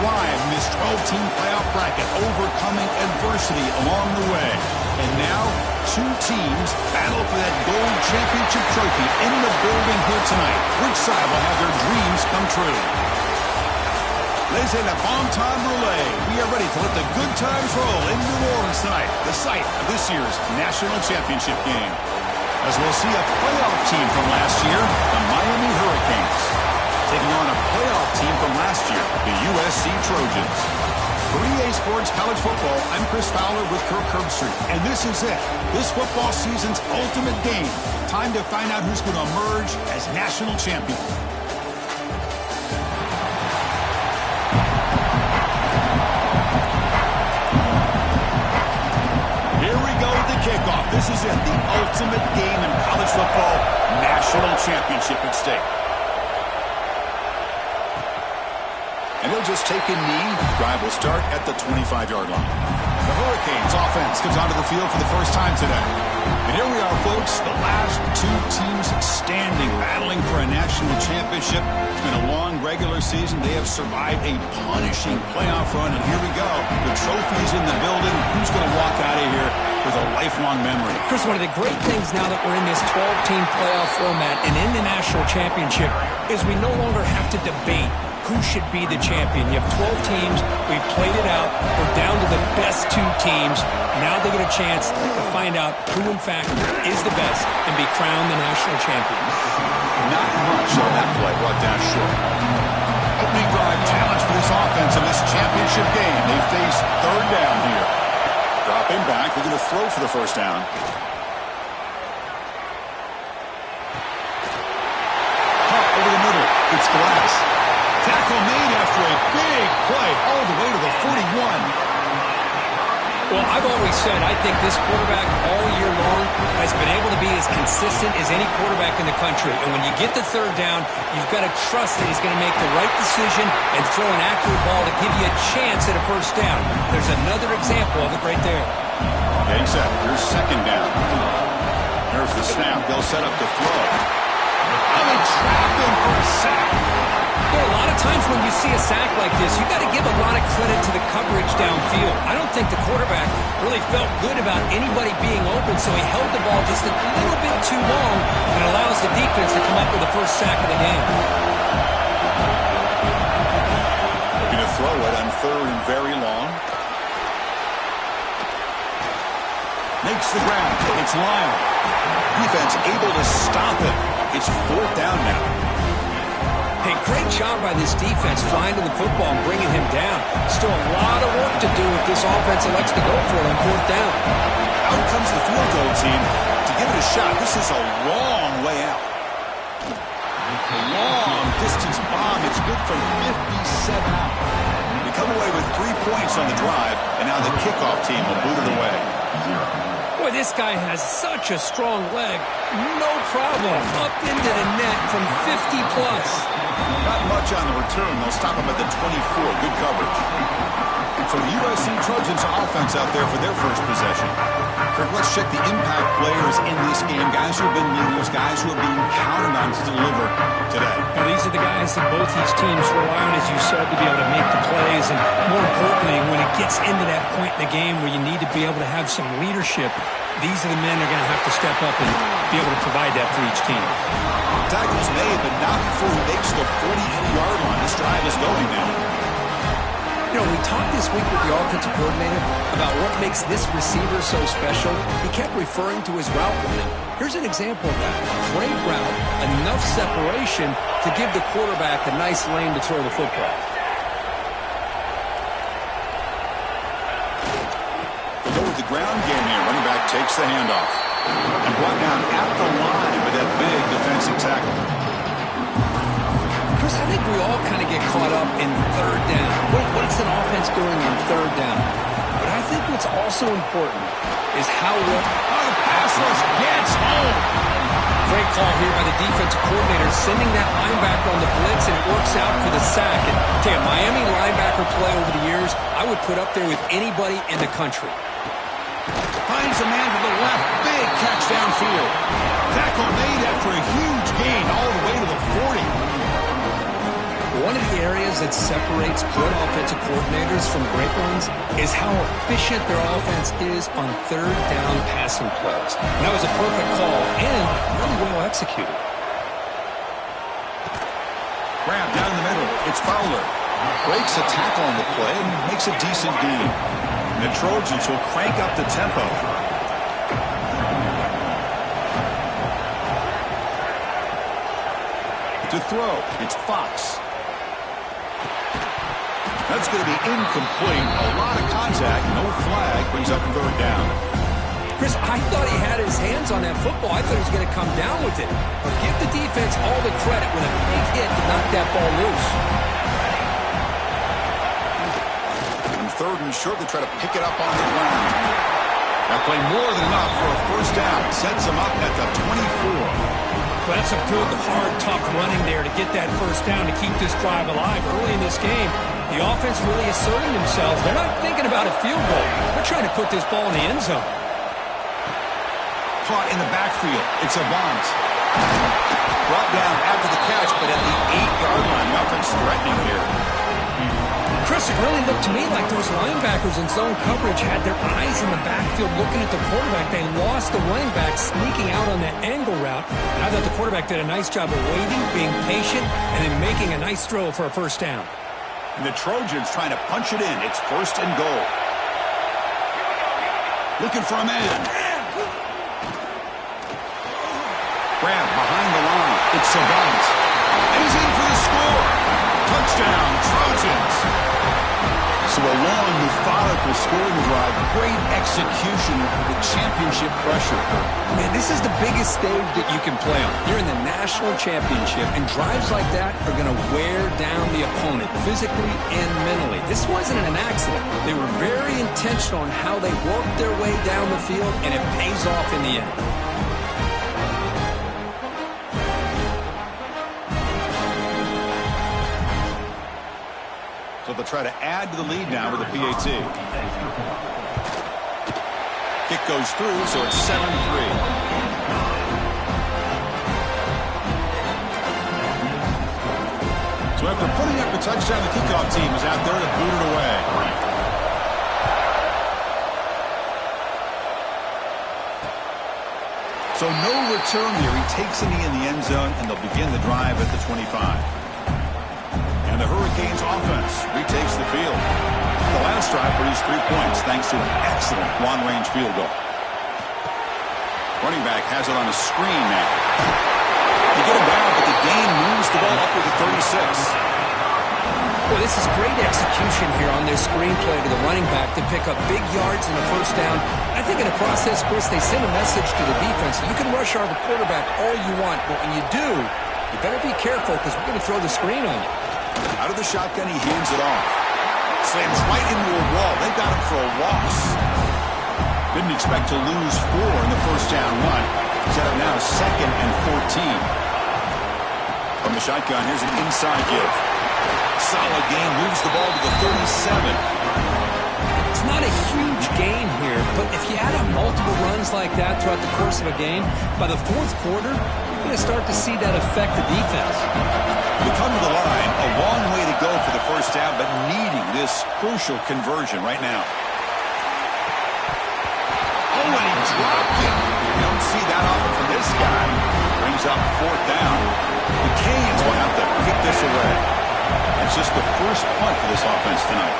thrived in this 12-team playoff bracket, overcoming adversity along the way. And now, two teams battle for that gold championship trophy in the building here tonight. Which side will have their dreams come true? Ladies and gentlemen, bomb time relay. We are ready to let the good times roll in New Orleans tonight, the site of this year's national championship game. As we'll see a playoff team from last year, the Miami Hurricanes, taking on a playoff team from last year, the USC Trojans. For EA Sports College Football, I'm Chris Fowler with Kirk Herbstreit, and this is it, this football season's ultimate game. Time to find out who's going to emerge as national champion. Kickoff. This is it, the ultimate game in college football, national championship at stake. And he'll just take a knee. Drive will start at the 25-yard line. The Hurricanes offense comes onto the field for the first time today. And here we are, folks, the last two teams standing, battling for a national championship. It's been a long regular season. They have survived a punishing playoff run, and here we go. The trophy's in the building. Who's going to walk out of here with a lifelong memory? Chris, one of the great things now that we're in this 12-team playoff format and in the national championship is we no longer have to debate who should be the champion. You have 12 teams. We've played it out. We're down to the best two teams. Now they get a chance to find out who, in fact, is the best and be crowned the national champion. Not much on that play. Brought down short. Opening drive challenge for this offense in this championship game. They face third down here. Dropping back. They're going to throw for the first down. Hop over the middle. It's Glass. Tackle made after a big play all the way to the 41. Well, I've always said I think this quarterback all year long has been able to be as consistent as any quarterback in the country. And when you get the third down, you've got to trust that he's going to make the right decision and throw an accurate ball to give you a chance at a first down. There's another example of it right there. Getting set. Here's second down. Here's the snap. They'll set up the throw. And they trap him for a sack. Well, a lot of times when you see a sack like this, you got to give a lot of credit to the coverage downfield. I don't think the quarterback really felt good about anybody being open, so he held the ball just a little bit too long and allows the defense to come up with the first sack of the game. Looking to throw it on third and very long. Makes the grab. It's Lyle. Defense able to stop it. It's fourth down now. Hey, great job by this defense finding the football and bringing him down. Still a lot of work to do if this offense elects to go for it on fourth down. Out comes the field goal team to give it a shot. This is a long way out. A long distance bomb. It's good from 57 out. We come away with 3 points on the drive, and now the kickoff team will boot it away. Boy, this guy has such a strong leg. No problem. Up into the net from 50 plus. Not much on the return. They'll stop him at the 24. Good coverage. So the USC Trojans offense out there for their first possession. Kirk, let's check the impact players in this game. Guys who have been leaders, guys who are being counted on to deliver today. Now, these are the guys that both these teams rely on, as you said, to be able to make the plays. And more importantly, when it gets into that point in the game where you need to be able to have some leadership, these are the men that are going to have to step up and be able to provide that for each team. Tackles made, but not before he makes the 43-yard line. This drive is going now. You know, we talked this week with the offensive coordinator about what makes this receiver so special. He kept referring to his route running. Here's an example of that. Great route, enough separation to give the quarterback a nice lane to throw the football. We'll go with the ground game here. Running back takes the handoff. And brought down at the line with that big defensive tackle. Chris, I think we all kind of get caught up in third down. What's an offense doing on third down? But I think what's also important is how well the pass rush gets home. Great call here by the defensive coordinator, sending that linebacker on the blitz, and it works out for the sack. And tell you, Miami linebacker play over the years, I would put up there with anybody in the country. finds a man to the left. Big catch downfield. Tackle made after a huge gain all the way to the 40. One of the areas that separates good offensive coordinators from great ones is how efficient their offense is on third down passing plays. And that was a perfect call and really well executed. Grab down the middle. It's Fowler. Breaks a tackle on the play and makes a decent gain. The Trojans will crank up the tempo. To throw, it's Fox. That's going to be incomplete. A lot of contact, no flag, brings up third down. Chris, I thought he had his hands on that football. I thought he was going to come down with it. But give the defense all the credit with a big hit to knock that ball loose. And third and short, they try to pick it up on the ground. That play more than enough for a first down. Sets them up at the 24. Well, that's a good, hard, tough running there to get that first down to keep this drive alive early in this game. The offense really asserting themselves. They're not thinking about a field goal. They're trying to put this ball in the end zone. Caught in the backfield. It's Avant. Brought down after the catch, but at the 8-yard line. The offense threatening here. Chris, it really looked to me like those linebackers in zone coverage had their eyes in the backfield looking at the quarterback. They lost the running back sneaking out on that angle route. And I thought the quarterback did a nice job of waiting, being patient, and then making a nice throw for a first down. And the Trojans trying to punch it in. It's first and goal. Looking for a man. Grab behind the line. It's Savant. And he's in for the score. Touchdown, Trojans. So a long, methodical scoring drive. Great execution with championship pressure. Man, this is the biggest stage that you can play on. You're in the national championship, and drives like that are going to wear down the opponent physically and mentally. This wasn't an accident. They were very intentional on how they worked their way down the field, and it pays off in the end. So they'll try to add to the lead now with a PAT. Kick goes through, so it's 7-3. So after putting up a touchdown, the kickoff team is out there to boot it away. So no return here. He takes a knee in the end zone, and they'll begin the drive at the 25. And the Hurricanes offense retakes the field. The last drive produced 3 points thanks to an excellent long-range field goal. Running back has it on a screen now. They get him down, but the gain moves the ball up to the 36. Well, this is great execution here on this screen play to the running back to pick up big yards in the first down. I think in the process, Chris, they send a message to the defense. You can rush our quarterback all you want, but when you do, you better be careful because we're going to throw the screen on you. Out of the shotgun, he hands it off. Slams right into a wall. They got him for a loss. Didn't expect to lose 4 in the first down run. Set up now 2nd and 14. From the shotgun, here's an inside give. Solid gain, moves the ball to the 37. It's not a huge gain here, but if you add up multiple runs like that throughout the course of a game, by the 4th quarter, you're going to start to see that affect the defense. They come to the line, a long way to go for the first down, but needing this crucial conversion right now. Oh, and he dropped it. You don't see that often from this guy. Brings up 4th down. The Canes will have to kick this away. It's just the first punt for this offense tonight.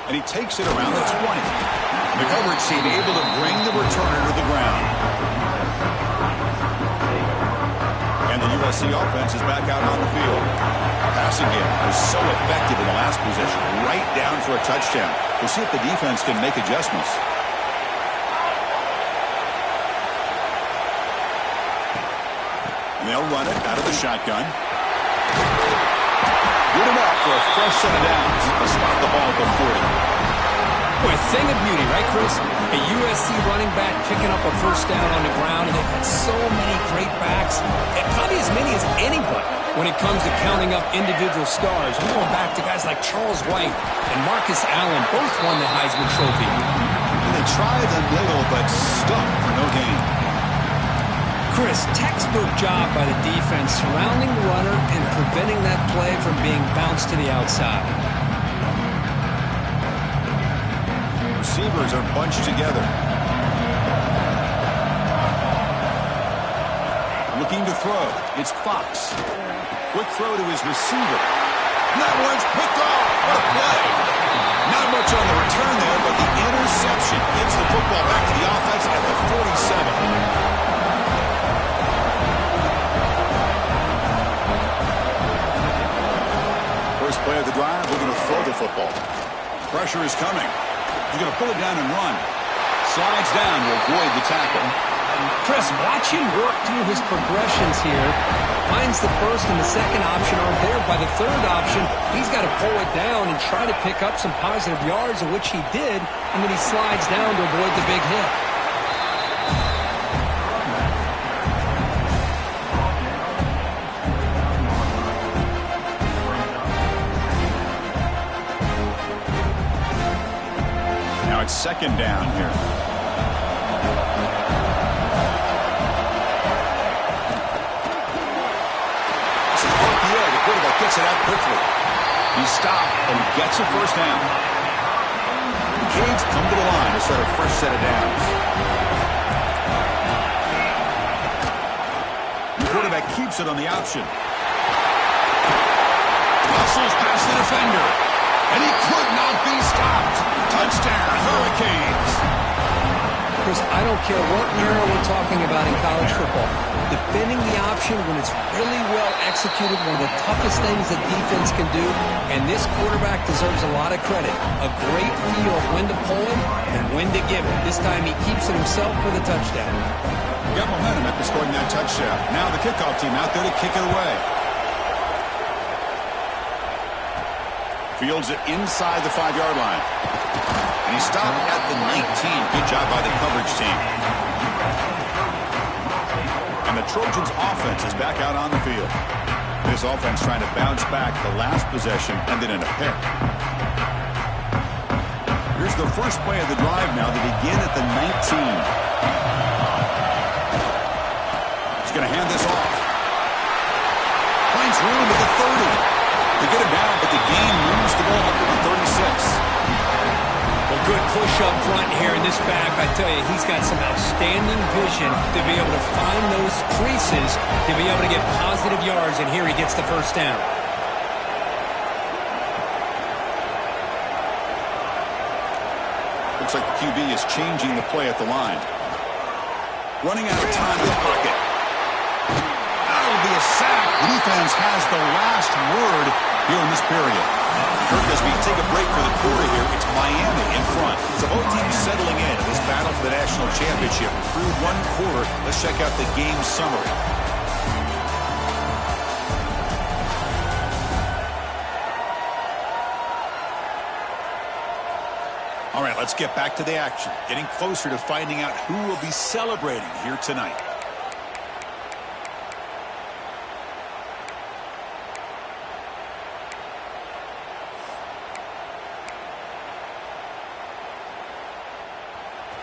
And he takes it around the 20. The coverage team able to bring the returner to the ground. And the USC offense is back out on the field. Passing game was so effective in the last possession. Right down for a touchdown. We'll see if the defense can make adjustments. And they'll run it out of the shotgun. Good enough for a fresh set of downs. They'll spot the ball at the 40. Boy, a thing of beauty, right, Chris? A USC running back picking up a first down on the ground, and they've had so many great backs, and probably as many as anybody when it comes to counting up individual stars. I'm going back to guys like Charles White and Marcus Allen, both won the Heisman Trophy. And they tried the middle, but stuffed for no gain. Chris, textbook job by the defense surrounding the runner and preventing that play from being bounced to the outside. Receivers are bunched together. Looking to throw. It's Fox. Quick throw to his receiver. And that one's picked off. What a play. Not much on the return there, but the interception gets the football back to the offense at the 47. First play of the drive, we're going to throw the football. Pressure is coming. He's going to pull it down and run. Slides down to avoid the tackle. Chris, watch him work through his progressions here. Finds the first and the second option aren't there. By the third option, he's got to pull it down and try to pick up some positive yards, of which he did, and then he slides down to avoid the big hit. Now it's second down here. The quarterback gets it out quickly. He stopped and gets a first down. The Canes come to the line to start a fresh set of downs. The quarterback keeps it on the option. Hustles past the defender. And he could not be stopped. Touchdown, Hurricanes. Chris, I don't care what era we're talking about in college football. Defending the option when it's really well executed, one of the toughest things that defense can do, and this quarterback deserves a lot of credit. A great feel of when to pull it and when to give it. This time he keeps it himself for the touchdown. Got momentum after scoring that touchdown. Now the kickoff team out there to kick it away. Fields it inside the 5-yard line. And he stopped at the 19. Good job by the coverage team. And the Trojans' offense is back out on the field. This offense trying to bounce back. The last possession ended in a pick. Here's the first play of the drive now to begin at the 19. He's going to hand this off. Finds room at the 30. They get him down, but the gain moves the ball up to the 36. Well, good push up front here in this back. I tell you, he's got some outstanding vision to be able to find those creases, to be able to get positive yards, and here he gets the first down. Looks like the QB is changing the play at the line. Running out of time in the pocket. That'll be a sack. The defense has the last word here in this period. Kirk, as we take a break for the quarter here, it's Miami in front. So both teams settling in this battle for the national championship. Through one quarter, let's check out the game summary. All right, let's get back to the action. Getting closer to finding out who will be celebrating here tonight.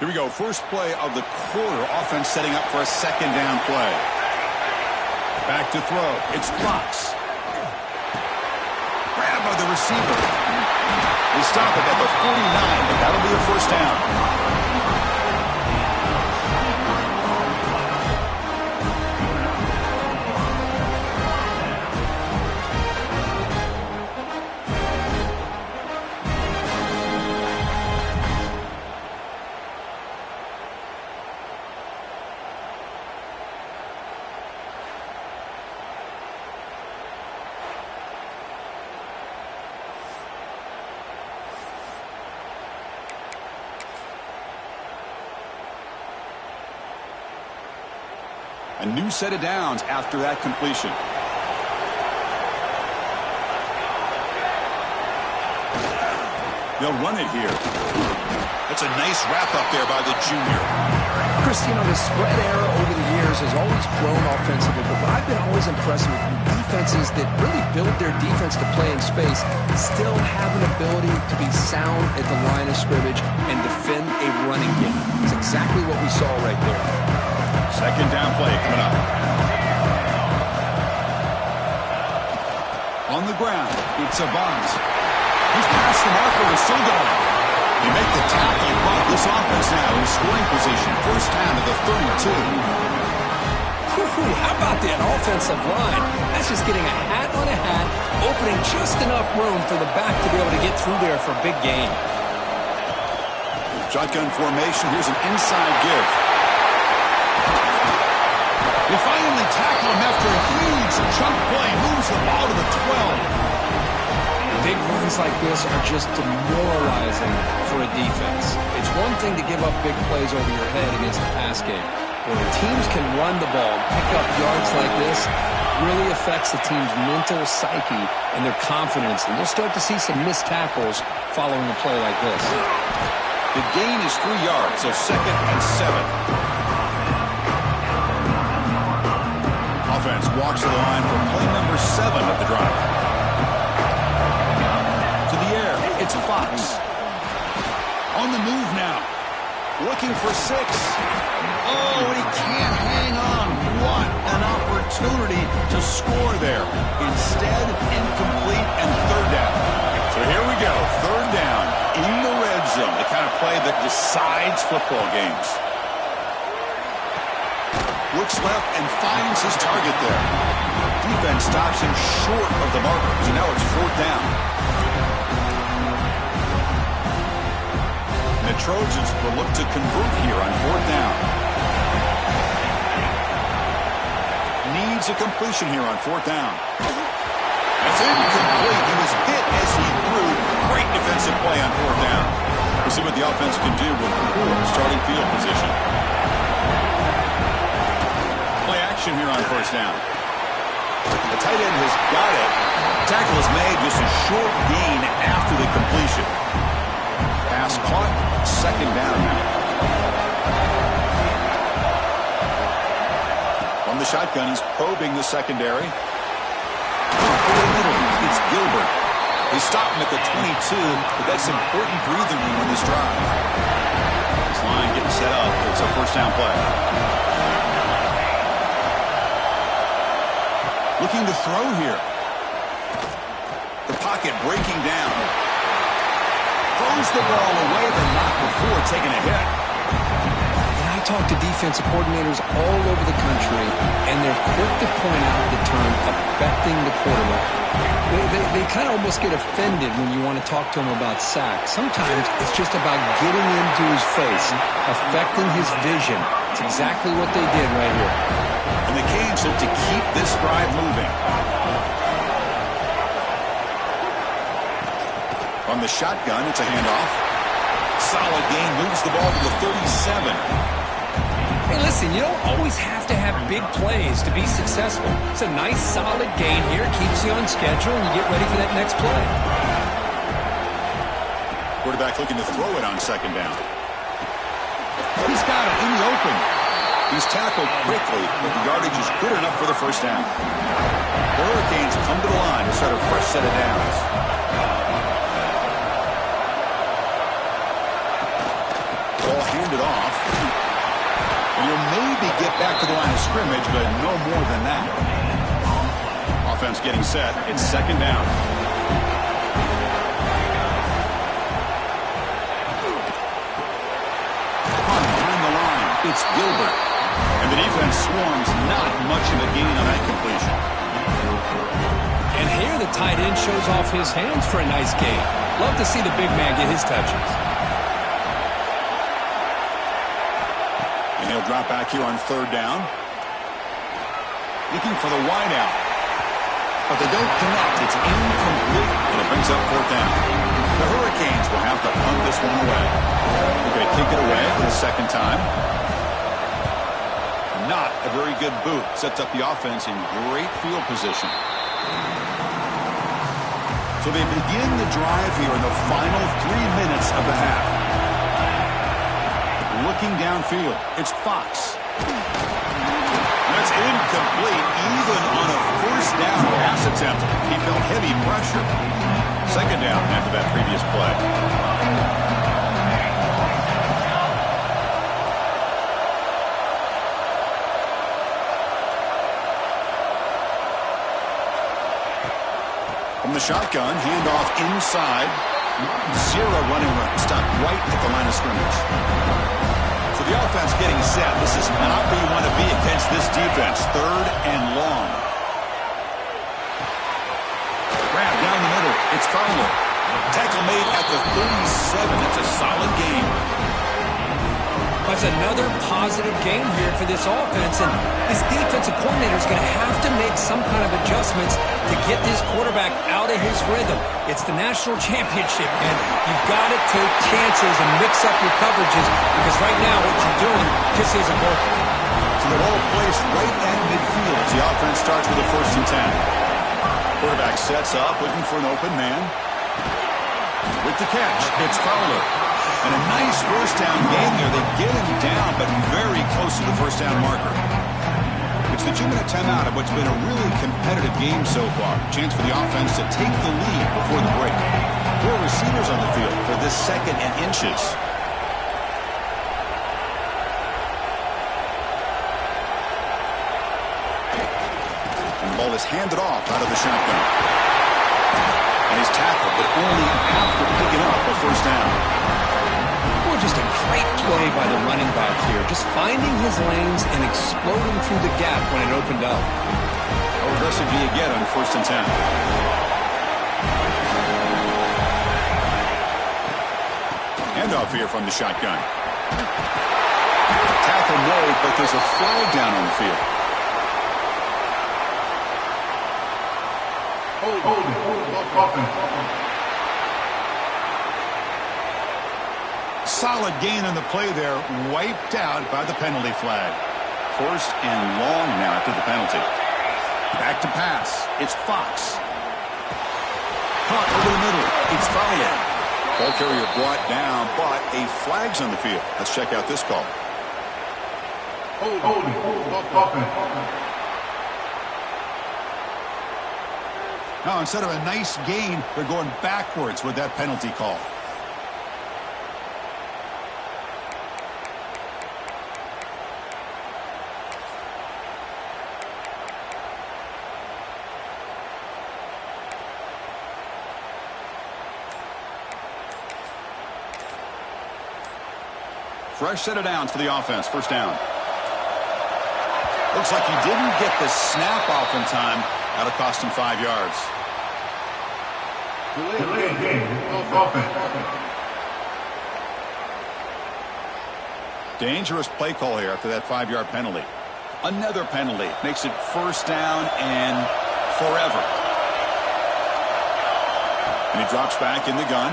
Here we go. First play of the quarter. Offense setting up for a second down play. Back to throw. It's Fox. Grab by the receiver. They stop it at the 49, but that'll be a first down. A new set of downs after that completion. They'll run it here. That's a nice wrap-up there by the junior. Chris, you know, the spread era over the years has always grown offensively, but what I've been always impressed with defenses that really build their defense to play in space still have an ability to be sound at the line of scrimmage and defend a running game. It's exactly what we saw right there. Second down play coming up. On the ground, it's Avant. He's past the marker and still going. They make the tackle, but this offense now in scoring position. First down to the 32. How about that offensive line? That's just getting a hat on a hat, opening just enough room for the back to be able to get through there for a big gain. Shotgun formation. Here's an inside give. They finally tackle him after a huge chunk play. Moves the ball to the 12. Big runs like this are just demoralizing for a defense. It's one thing to give up big plays over your head against a pass game. When teams can run the ball, pick up yards like this, really affects the team's mental psyche and their confidence. And you'll start to see some missed tackles following a play like this. The gain is 3 yards, so 2nd and 7. Offense walks to the line for play number 7 of the drive. It's Fox. On the move now. Looking for 6. Oh, and he can't hang on. What an opportunity to score there. Instead, incomplete and 3rd down. So here we go. 3rd down in the red zone. The kind of play that decides football games. Looks left and finds his target there. Defense stops him short of the marker. So now it's 4th down. The Trojans will look to convert here on 4th down. Needs a completion here on 4th down. That's incomplete. He was hit as he threw. Great defensive play on 4th down. We'll see what the offense can do with poor starting field position. Play action here on 1st down. The tight end has got it. Tackle is made, just a short gain after the completion. Pass caught. 2nd down now. From the shotgun, he's probing the secondary. Over the middle, it's Gilbert. They stop him at the 22, but that's important breathing room in this drive. This line getting set up. It's a 1st down play. Looking to throw here. The pocket breaking down. Throws the ball away, but not before taking a hit. And I talk to defensive coordinators all over the country, and they're quick to point out the term affecting the quarterback. They kind of almost get offended when you want to talk to them about sacks. Sometimes it's just about getting into his face, affecting his vision. It's exactly what they did right here. And the Canes look to keep this drive moving. On the shotgun, it's a handoff. Solid gain, moves the ball to the 37. Hey, listen, you don't always have to have big plays to be successful. It's a nice, solid gain here. Keeps you on schedule, and you get ready for that next play. Quarterback looking to throw it on 2nd down. He's got it in the open. He's tackled quickly, but the yardage is good enough for the 1st down. The Hurricanes come to the line to start a fresh set of downs. Handed off. And you'll maybe get back to the line of scrimmage, but no more than that. Offense getting set. It's 2nd down. Behind the line, it's Gilbert. And the defense swarms, not much of a gain on that completion. And here the tight end shows off his hands for a nice gain. Love to see the big man get his touches. And he'll drop back here on 3rd down. Looking for the wideout. But they don't connect. It's incomplete. And it brings up 4th down. The Hurricanes will have to punt this one away. They're going to kick it away for the 2nd time. Not a very good boot. Sets up the offense in great field position. So they begin the drive here in the final 3 minutes of the half. Looking downfield, it's Fox. That's incomplete, even on a first down pass attempt. He felt heavy pressure. Second down after that previous play. From the shotgun, handoff inside. Zero running room. Stopped right at the line of scrimmage. So the offense getting set. This is not where you want to be against this defense. Third and long. Grab down the middle. It's Fowler. Tackle made at the 37. That's a solid game. That's another positive game here for this offense, and this defensive coordinator is going to have to make some kind of adjustments to get this quarterback out of his rhythm. It's the national championship, and you've got to take chances and mix up your coverages, because right now what you're doing just isn't working. So the ball placed right at midfield as the offense starts with a 1st and 10. Quarterback sets up, looking for an open man. With the catch, it's Fowler. And a nice first down game there. They get him down, but very close to the first down marker. It's the 2-minute timeout of what's been a really competitive game so far. Chance for the offense to take the lead before the break. 4 receivers on the field for this 2nd and inches. And the ball is handed off out of the shotgun. And he's tackled, but only after picking up a first down. Just a great play by the running back here. Just finding his lanes and exploding through the gap when it opened up. How aggressive do you get on 1st and 10? Handoff here from the shotgun. Tackle made, but there's a flag down on the field. Solid gain on the play there, wiped out by the penalty flag. 1st and long now after the penalty. Back to pass. It's Fox. Caught over the middle. It's Fowler. Ball carrier brought down, but a flag's on the field. Let's check out this call. Now, instead of a nice gain, they're going backwards with that penalty call. Fresh set of downs for the offense. First down. Looks like he didn't get the snap off in time. That'll cost him 5 yards. Dangerous play call here after that 5-yard penalty. Another penalty makes it first down and forever. And he drops back in the gun.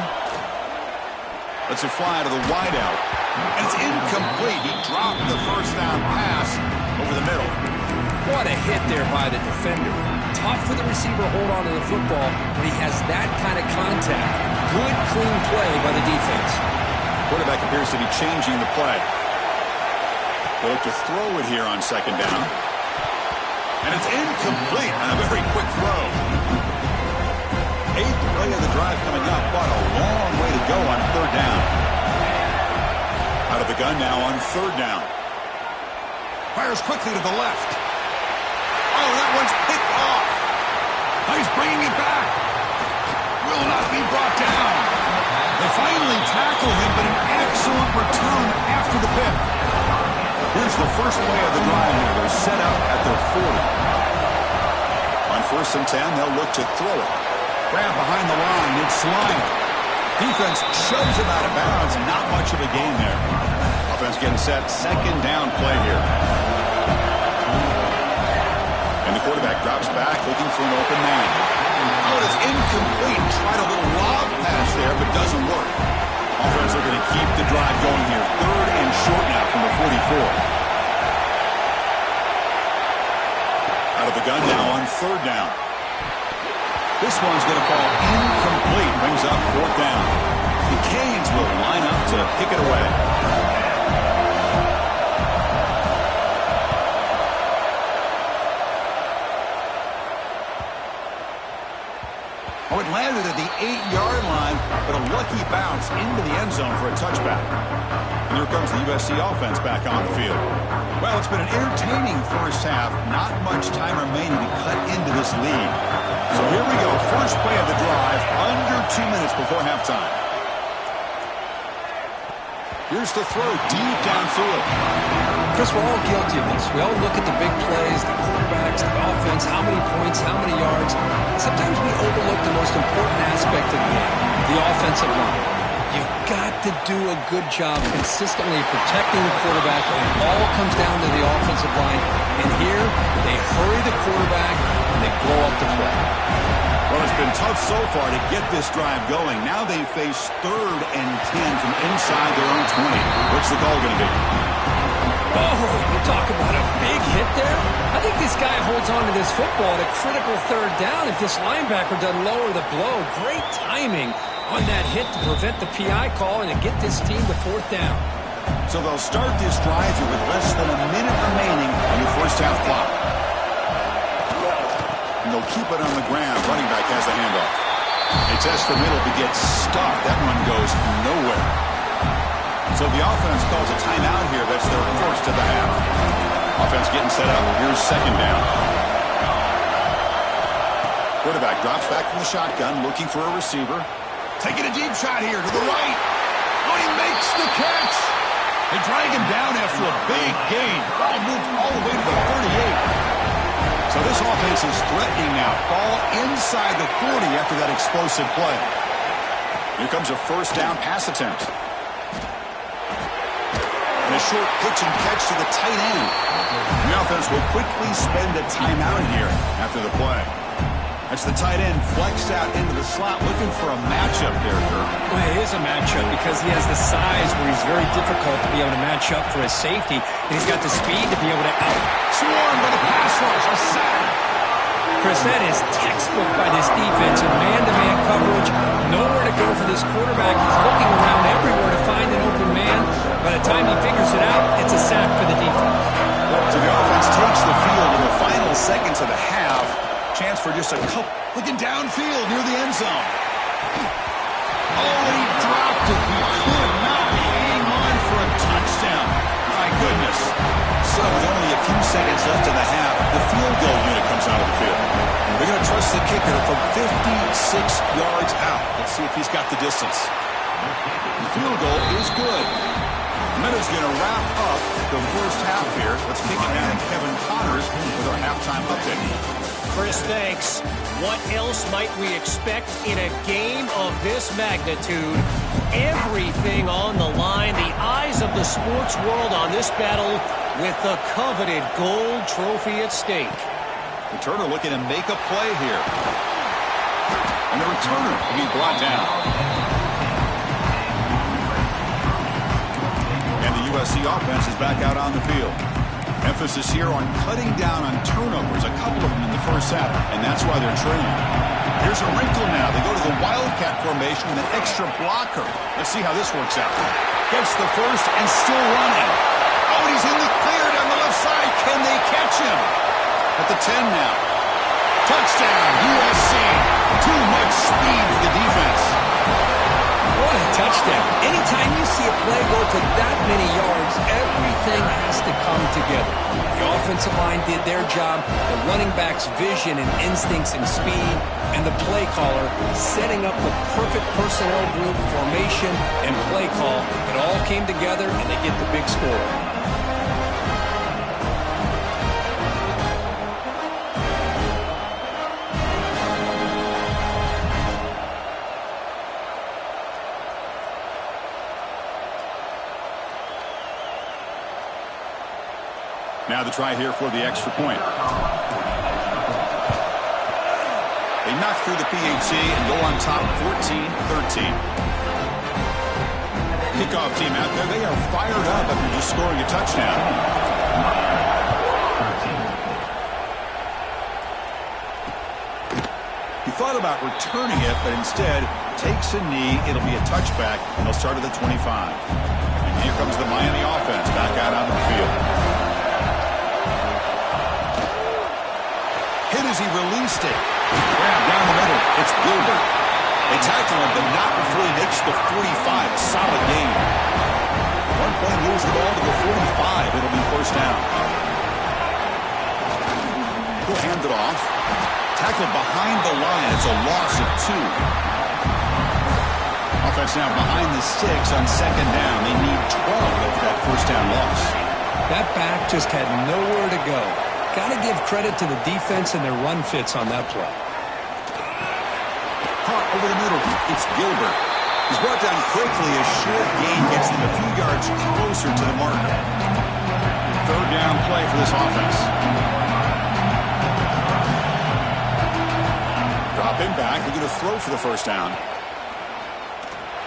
Lets it fly to the wideout. And it's incomplete. He dropped the first down pass over the middle. What a hit there by the defender. Tough for the receiver to hold on to the football when he has that kind of contact. Good, clean play by the defense. Quarterback appears to be changing the play. They look to throw it here on 2nd down. And it's incomplete on a very quick throw. 8th play of the drive coming up, but a long way to go on 3rd down. Out of the gun now on 3rd down. Fires quickly to the left. Oh, that one's picked off. Now he's bringing it back. Will not be brought down. They finally tackle him, but an excellent return after the pick. Here's the first play of the drive here. They're set up at their 40. On 1st and 10, they'll look to throw it. Grab behind the line. It's Slime. Defense shoves him out of bounds. Not much of a gain there. Offense getting set. 2nd down play here. And the quarterback drops back looking for an open man. Oh, it's incomplete. Tried a little lob pass there, but doesn't work. Offense looking to keep the drive going here. 3rd and short now from the 44. Out of the gun now on 3rd down. This one's going to fall incomplete. Brings up fourth down. The Canes will line up to kick it away. Oh, it landed at the 8-yard line, but a lucky bounce into the end zone for a touchback. And here comes the USC offense back on the field. Well, it's been an entertaining first half. Not much time remaining to cut into this lead. So here we go. First play of the drive, under 2 minutes before halftime. Here's the throw deep downfield. Chris, we're all guilty of this. We all look at the big plays, the quarterbacks, the offense, how many points, how many yards. Sometimes we overlook the most important aspect of the game, the offensive line. You've got to do a good job consistently protecting the quarterback, and it all comes down to the offensive line. And here, they hurry the quarterback, and they blow up the play. Well, it's been tough so far to get this drive going. Now they face 3rd and 10 from inside their own 20. What's the call going to be? Oh, you talk about a big hit there. I think this guy holds on to this football at a critical 3rd down if this linebacker doesn't lower the blow. Great timing on that hit to prevent the PI call and to get this team to 4th down. So they'll start this drive here with less than a minute remaining on the first half clock. And they'll keep it on the ground. Running back has the handoff. They test the middle to get stuffed. That one goes nowhere. So the offense calls a timeout here. That's their first of the half. Offense getting set up. Here's 2nd down. Quarterback drops back from the shotgun, looking for a receiver. Taking a deep shot here to the right. Oh, he makes the catch. They drag him down after a big gain. Ball moved all the way to the 38. So this offense is threatening now. Ball inside the 40 after that explosive play. Here comes a first down pass attempt. And a short pitch and catch to the tight end. The offense will quickly spend a timeout here after the play. That's the tight end flexed out into the slot, looking for a matchup there, Kirk. Well, it is a matchup because he has the size where he's very difficult to be able to match up for his safety, and he's got the speed to be able to Swarmed by the pass rush, a sack. Chris, that is textbook by this defense in man-to-man coverage. Nowhere to go for this quarterback. He's looking around everywhere to find an open man. By the time he figures it out, it's a sack for the defense. So the offense takes the field in the final seconds of the half. Chance for just a couple. Looking downfield near the end zone. Oh, he dropped it. He could not hang on for a touchdown. My goodness. So with only a few seconds left in the half, the field goal unit comes out of the field. They're going to trust the kicker from 56 yards out. Let's see if he's got the distance. The field goal is good. Minutes going to wrap up the first half here. Let's kick it down to Kevin Connors with our halftime update. Chris, thanks. What else might we expect in a game of this magnitude? Everything on the line. The eyes of the sports world on this battle with the coveted gold trophy at stake. Returner looking to make a play here. And the returner will be brought down. And the USC offense is back out on the field. Emphasis here on cutting down on turnovers, a couple of them in the first half, and that's why they're trailing. Here's a wrinkle now. They go to the Wildcat formation with an extra blocker. Let's see how this works out. Gets the first and still running. Oh, he's in the clear down the left side. Can they catch him? At the 10 now. Touchdown, USC. Too much speed for the defense. What a touchdown. Anytime you see a play go to that many yards, everything has to come together. The offensive line did their job, the running back's vision and instincts and speed, and the play caller setting up the perfect personnel group, formation, and play call. It all came together, and they get the big score. Now the try here for the extra point. They knock through the PAT and go on top 14-13. Kickoff team out there. They are fired up after just scoring a touchdown. He thought thought about returning it, but instead takes a knee. It'll be a touchback, and they'll start at the 25. And here comes the Miami offense back out onto the field. Hit as he released it. Grab down the middle. It's Gilbert. They tackle him, but not before he makes the 45. A solid gain. 1 point, moves the ball to the 45. It'll be first down. He'll hand it off. Tackled behind the line. It's a loss of 2. Offense now behind the 6 on second down. They need 12 after that first down loss. That back just had nowhere to go. Got to give credit to the defense and their run fits on that play. Caught over the middle. It's Gilbert. He's brought down quickly. A short gain gets them a few yards closer to the mark. Third down play for this offense. Drop him back. They're going to throw for the first down.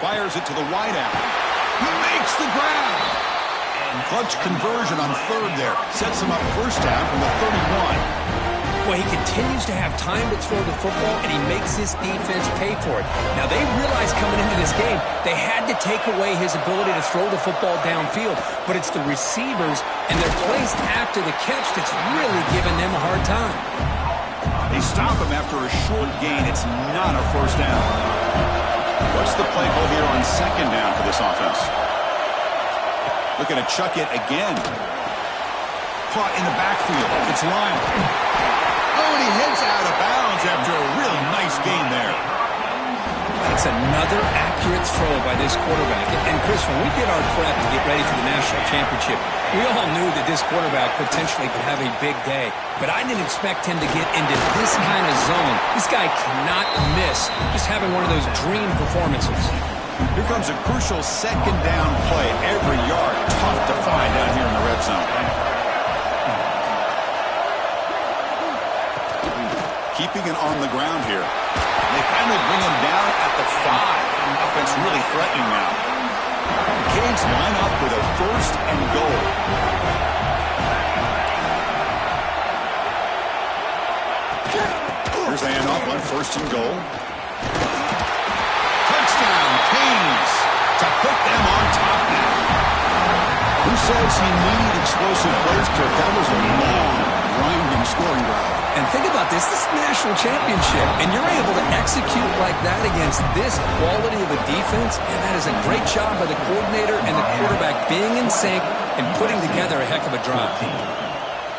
Fires it to the wideout. He makes the grab. And clutch conversion on third there. Sets him up first down from the 31. Well, he continues to have time to throw the football, and he makes his defense pay for it. Now, they realized coming into this game they had to take away his ability to throw the football downfield, but it's the receivers and their plays after the catch that's really giving them a hard time. They stop him after a short gain. It's not a first down. What's the play call here on second down for this offense? Looking to chuck it again. Caught in the backfield. It's Lyon. Oh, and he heads out of bounds after a really nice gain there. That's another accurate throw by this quarterback. And Chris, when we did our prep to get ready for the national championship, we all knew that this quarterback potentially could have a big day. But I didn't expect him to get into this kind of zone. This guy cannot miss. Just having one of those dream performances. Here comes a crucial second down play. Every yard tough to find down here in the red zone. Keeping it on the ground here. They finally bring him down at the 5. The offense really threatening now. The Canes line up with a first and goal. Here's the handoff on first and goal. Touchdown, Canes, to put them on top now. Who says you need explosive plays, Kirk? That was a long, grinding scoring drive. And think about this is the national championship, and you're able to execute like that against this quality of a defense, and that is a great job by the coordinator and the quarterback being in sync and putting together a heck of a drive.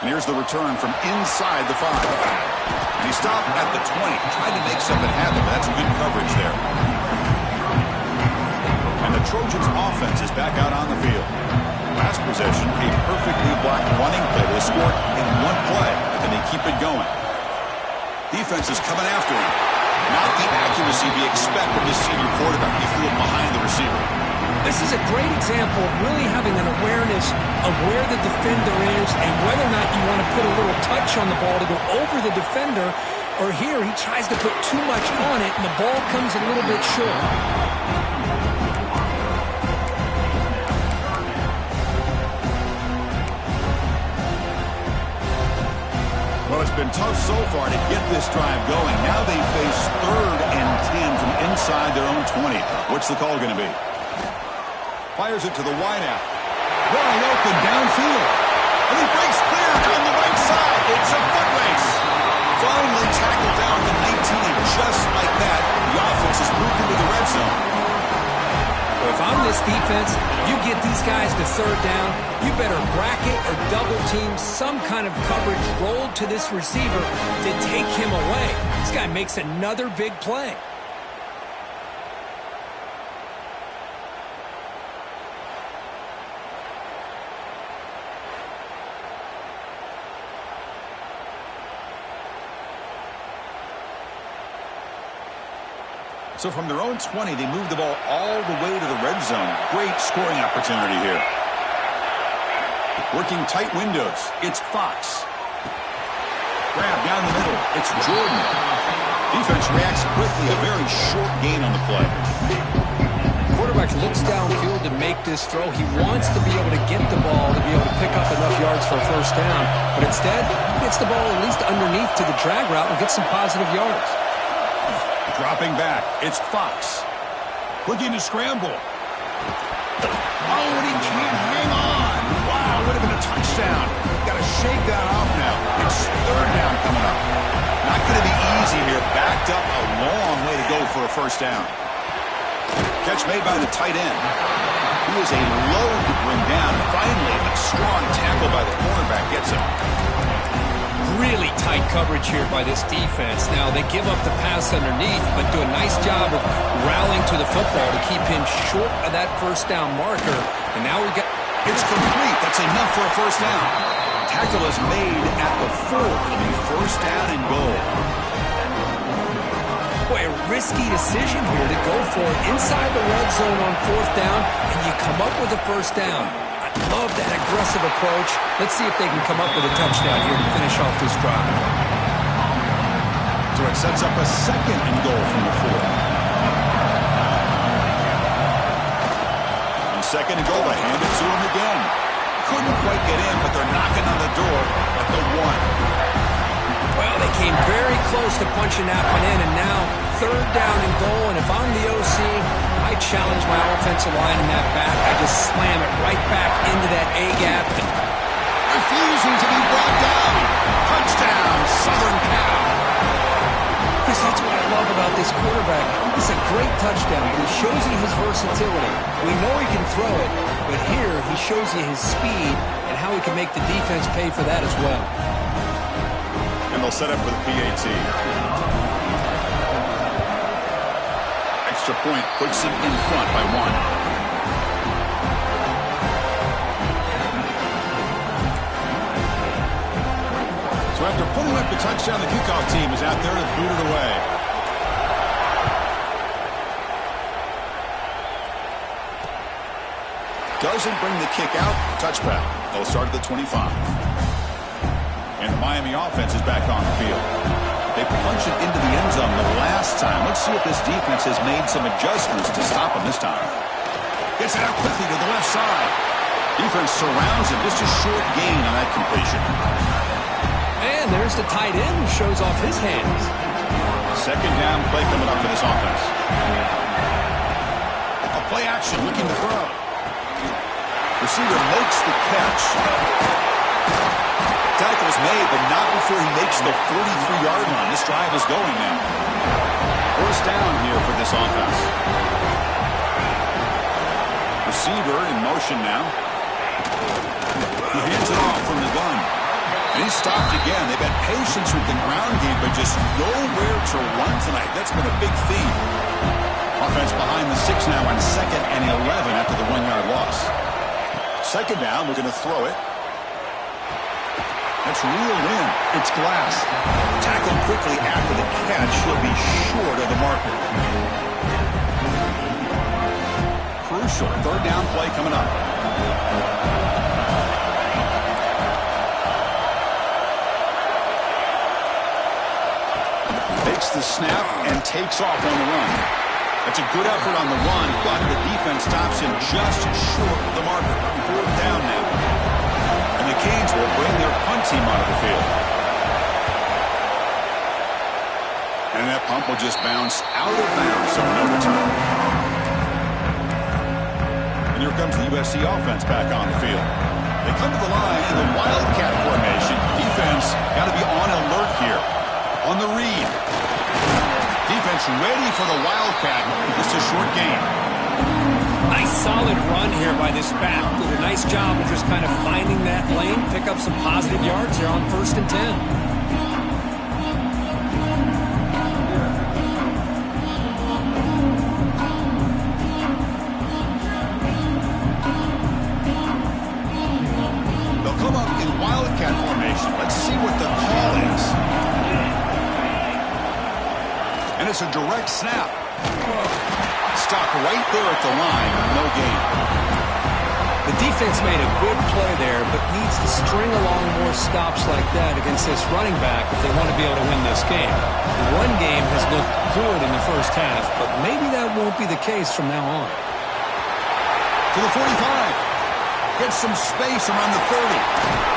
And here's the return from inside the 5. And he stopped at the 20, tried to make something happen, but that's good coverage there. And the Trojans' offense is back out on the field. Last possession, a perfectly blocked running play. They scored in one play, and they keep it going. Defense is coming after him. Not the accuracy we expect from this senior quarterback. He threw it behind the receiver. This is a great example of really having an awareness of where the defender is and whether or not you want to put a little touch on the ball to go over the defender, or here he tries to put too much on it, and the ball comes a little bit short. Well, it's been tough so far to get this drive going. Now they face 3rd and 10 from inside their own 20. What's the call going to be? Fires it to the wideout. Wide open downfield. And he breaks clear down the right side. It's a foot race. Finally tackled down to 19, and just like that, the offense has moved into the red zone. If I'm this defense, you get these guys to third down, you better bracket or double team some kind of coverage rolled to this receiver to take him away. This guy makes another big play. So from their own 20, they move the ball all the way to the red zone. Great scoring opportunity here. Working tight windows. It's Fox. Grab down the middle. It's Jordan. Defense reacts quickly. A very short gain on the play. Quarterback looks downfield to make this throw. He wants to be able to get the ball to be able to pick up enough yards for a first down. But instead, he gets the ball at least underneath to the drag route and gets some positive yards. Dropping back, it's Fox. Looking to scramble. Oh, and he can't hang on. Wow, would have been a touchdown. Got to shake that off now. It's third down coming up. Not going to be easy here. Backed up a long way to go for a first down. Catch made by the tight end. He was a load to bring down. Finally, a strong tackle by the cornerback gets him. Really tight coverage here by this defense. Now, they give up the pass underneath, but do a nice job of rallying to the football to keep him short of that first down marker. And now we got... It's complete. That's enough for a first down. Tackle is made at the 4. It'll be first down and goal. Boy, a risky decision here to go for it inside the red zone on fourth down, and you come up with a first down. I love that aggressive approach. Let's see if they can come up with a touchdown here to finish off this drive. So it sets up a second and goal from the 4. On second and goal, they hand it to him again. Couldn't quite get in, but they're knocking on the door at the 1. Well, they came very close to punching that one in, and now third down and goal. And if I'm the OC, I challenge my offensive line in that back. I just slam it right back into that A-gap. Refusing to be brought down. Touchdown, Southern Cal. Chris, that's what I love about this quarterback. It's a great touchdown, but he shows you his versatility. We know he can throw it, but here he shows you his speed and how he can make the defense pay for that as well. And they'll set up for the PAT. Extra point puts them in front by 1. So after putting up the touchdown, the kickoff team is out there to boot it away. Doesn't bring the kick out. Touchback. They'll start at the 25. And the Miami offense is back on the field. They punched it into the end zone the last time. Let's see if this defense has made some adjustments to stop him this time. Gets it out quickly to the left side. Defense surrounds him. Just a short gain on that completion. And there's the tight end who shows off his hands. Second down play coming up for this offense. A play action looking to throw. Receiver makes the catch. Tackle's made, but not before he makes the 43-yard line. This drive is going now. First down here for this offense. Receiver in motion now. He hands it off from the gun. And he's stopped again. They've had patience with the ground game, but just nowhere to run tonight. That's been a big theme. Offense behind the 6 now on 2nd and 11 after the 1-yard loss. Second down, we're going to throw it. That's reeled in. It's Glass. Tackled quickly after the catch. He'll be short of the marker. Crucial. Third down play coming up. Takes the snap and takes off on the run. That's a good effort on the run, but the defense stops him just short of the marker. Fourth down now. And the Canes will bring their punt team onto the field. And that punt will just bounce out of bounds, so no return. And here comes the USC offense back on the field. They come to the line in the Wildcat formation. Defense got to be on alert here. On the read. Defense ready for the Wildcat. Just a short gain. Nice solid run here by this back. Did a nice job of just kind of finding that lane, pick up some positive yards here on 1st and 10. They'll come up in Wildcat formation. Let's see what the call is. And it's a direct snap. Stop right there at the line. No gain. The defense made a good play there, but needs to string along more stops like that against this running back if they want to be able to win this game. The run game has looked good in the first half, but maybe that won't be the case from now on. To the 45. Gets some space around the 30.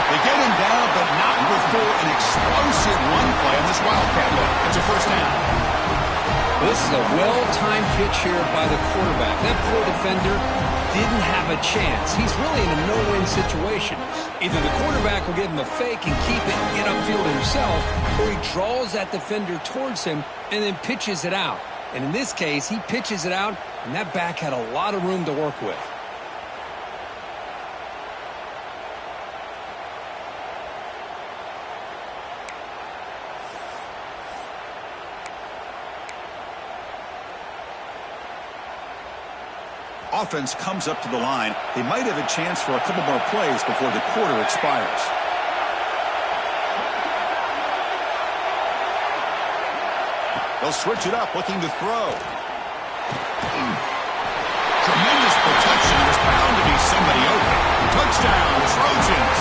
They get him down, but not before an explosive run play on this Wildcat play. It's a first down. This is a well-timed pitch here by the quarterback. That poor defender didn't have a chance. He's really in a no-win situation. Either the quarterback will give him a fake and keep it and get upfield himself, or he draws that defender towards him and then pitches it out. And in this case, he pitches it out, and that back had a lot of room to work with. Offense comes up to the line. They might have a chance for a couple more plays before the quarter expires. They'll switch it up, looking to throw. Tremendous protection. There's bound to be somebody open. Touchdown, Trojans.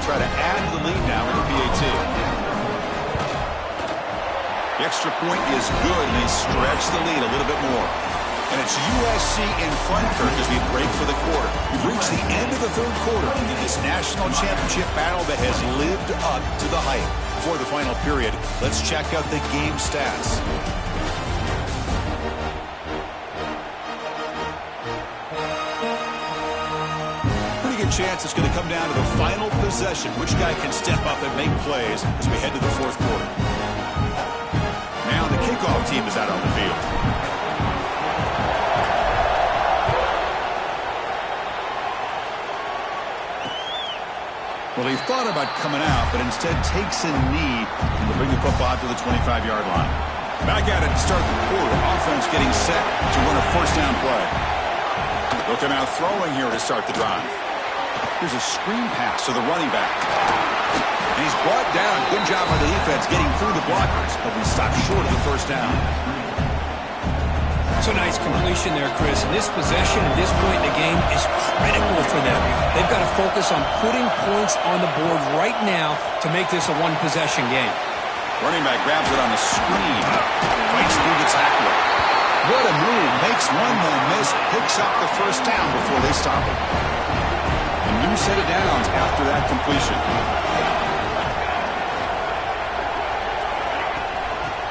Try to add the lead now in the PAT. The extra point is good, and they stretch the lead a little bit more. And it's USC in front, Kirk, as we break for the quarter. We've reached the end of the third quarter in this national championship battle that has lived up to the hype. For the final period, let's check out the game stats. Chance it's going to come down to the final possession. Which guy can step up and make plays as we head to the fourth quarter. Now the kickoff team is out on the field. Well, he thought about coming out, but instead takes a knee and will bring the football to the 25-yard line. Back at it to start the quarter. Offense getting set to run a first down play. Looking out throwing here to start the drive. Here's a screen pass to the running back. And he's brought down. Good job by the defense getting through the blockers. But we stopped short of the first down. It's a nice completion there, Chris. And this possession at this point in the game is critical for them. They've got to focus on putting points on the board right now to make this a one-possession game. Running back grabs it on the screen. Fights through the tackler. What a move. Makes one, no miss. Picks up the first down before they stop it. A new set of downs after that completion.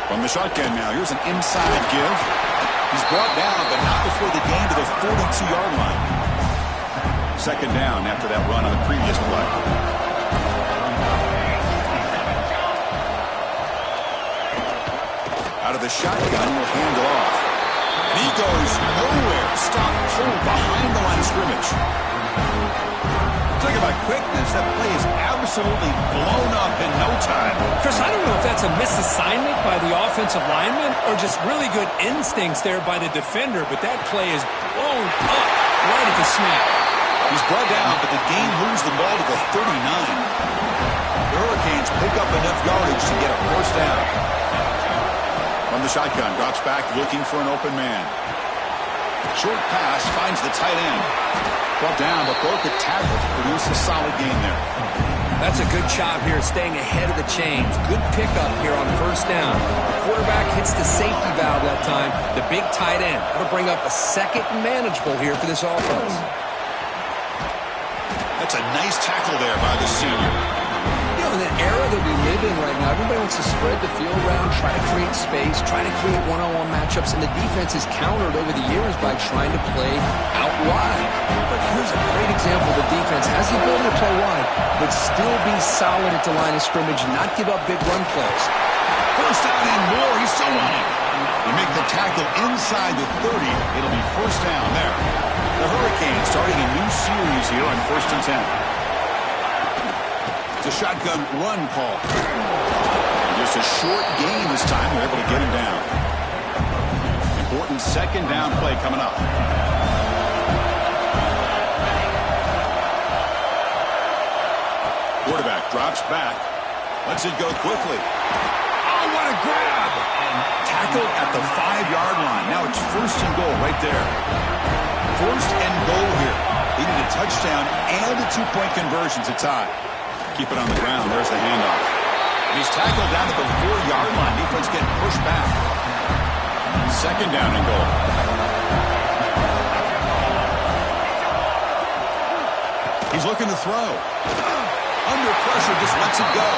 From the shotgun now, here's an inside give. He's brought down, but not before the gain to the 42-yard line. Second down after that run on the previous play. Out of the shotgun, will hand it off. And he goes nowhere. Stop cold behind the line of scrimmage. Talk about quickness. That play is absolutely blown up in no time. Chris, I don't know if that's a misassignment by the offensive lineman or just really good instincts there by the defender, but that play is blown up right at the snap. He's brought down, but the game moves the ball to the 39. The Hurricanes pick up enough yardage to get a first down. From the shotgun, drops back looking for an open man. Short pass finds the tight end. Brought down, but broke a tackle to produce a solid gain there. That's a good job here, staying ahead of the chains. Good pickup here on first down. The quarterback hits the safety valve that time. The big tight end. That'll bring up a second and manageable here for this offense. That's a nice tackle there by the senior. You know, in the era that we live in right now, everybody wants to spread the field around, try to create space, try to create one-on-one matchups, and the defense is countered over the years by trying to play out wide. But here's a great example. The defense has the ability to play wide, but still be solid at the line of scrimmage and not give up big run plays. First down and more. He's still running. They make the tackle inside the 30. It'll be first down there. The Hurricanes starting a new series here on 1st and 10. It's a shotgun run call. Just a short gain this time. They're able to get him down. Important second down play coming up. Quarterback drops back. Lets it go quickly. Oh, what a grab! And tackled at the 5-yard line. Now it's first and goal right there. First and goal here. They need a touchdown and a 2-point conversion to tie. Keep it on the ground. There's the handoff. He's tackled down at the 4-yard line. Defense getting pushed back. Second down and goal. He's looking to throw. Under pressure, just lets it go.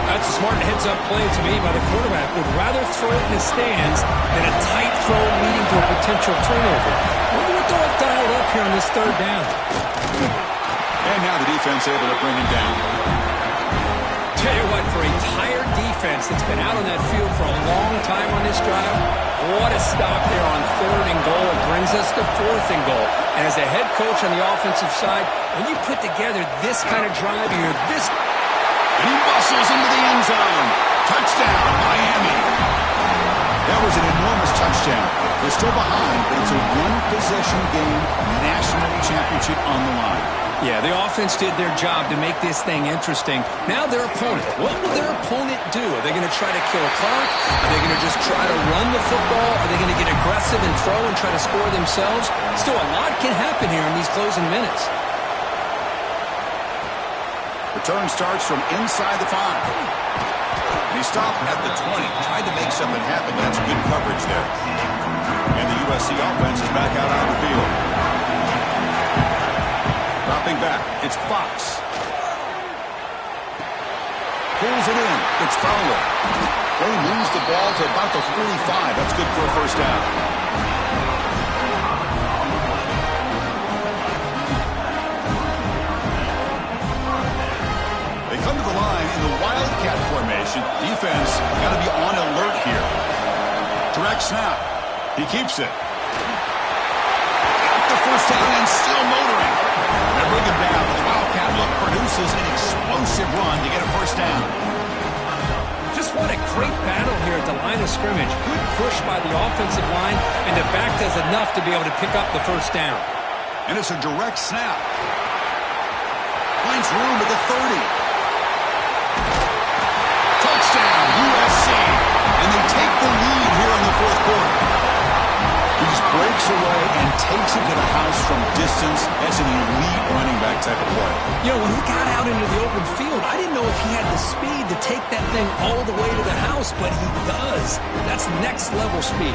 That's a smart heads-up play to me by the quarterback. Would rather throw it in the stands than a tight throw leading to a potential turnover. Wonder what they'll have dialed up here on this third down. And now the defense able to bring him down. Tell you what, for a tired defense that's been out on that field for a long time on this drive, what a stop there on third and goal. It brings us to fourth and goal. And as a head coach on the offensive side, when you put together this kind of drive, you're this... And he muscles into the end zone. Touchdown, Miami. That was an enormous touchdown. They're still behind, but it's a one-possession game, national championship on the line. Yeah, the offense did their job to make this thing interesting. Now their opponent. What will their opponent do? Are they going to try to kill clock? Are they going to just try to run the football? Are they going to get aggressive and throw and try to score themselves? Still, a lot can happen here in these closing minutes. Return starts from inside the 5. He stopped at the 20. Tried to make something happen. That's good coverage there. And the USC offense is back out on the field. Dropping back. It's Fox. Pulls it in. It's Fowler. They moves the ball to about the 45. That's good for a first down. They come to the line in the Wildcat formation. Defense got to be on alert here. Direct snap. He keeps it. Got the first down and still motoring. They bring him down. The Wildcat look produces an explosive run to get a first down. Just what a great battle here at the line of scrimmage. Good push by the offensive line, and the back does enough to be able to pick up the first down. And it's a direct snap. Finds room at the 30. Touchdown, USC. And they take the lead here in the fourth quarter. He just breaks away and takes it to the house from distance. That's an elite running back type of play. You know, when he got out into the open field, I didn't know if he had the speed to take that thing all the way to the house, but he does. That's next level speed.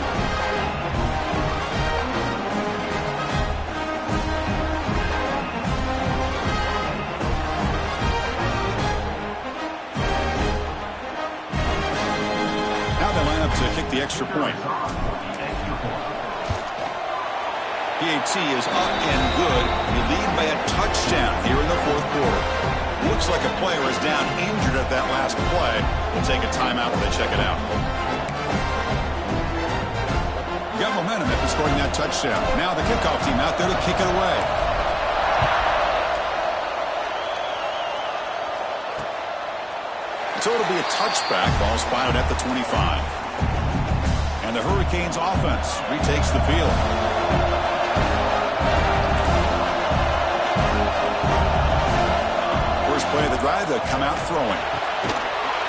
Now they line up to kick the extra point. PAT is up and good. You lead by a touchdown here in the fourth quarter. Looks like a player is down injured at that last play. We'll take a timeout while they check it out. Got momentum after scoring that touchdown. Now the kickoff team out there to kick it away. So it'll be a touchback. Ball spotted at the 25. And the Hurricanes offense retakes the field. First play of the drive, they come out throwing.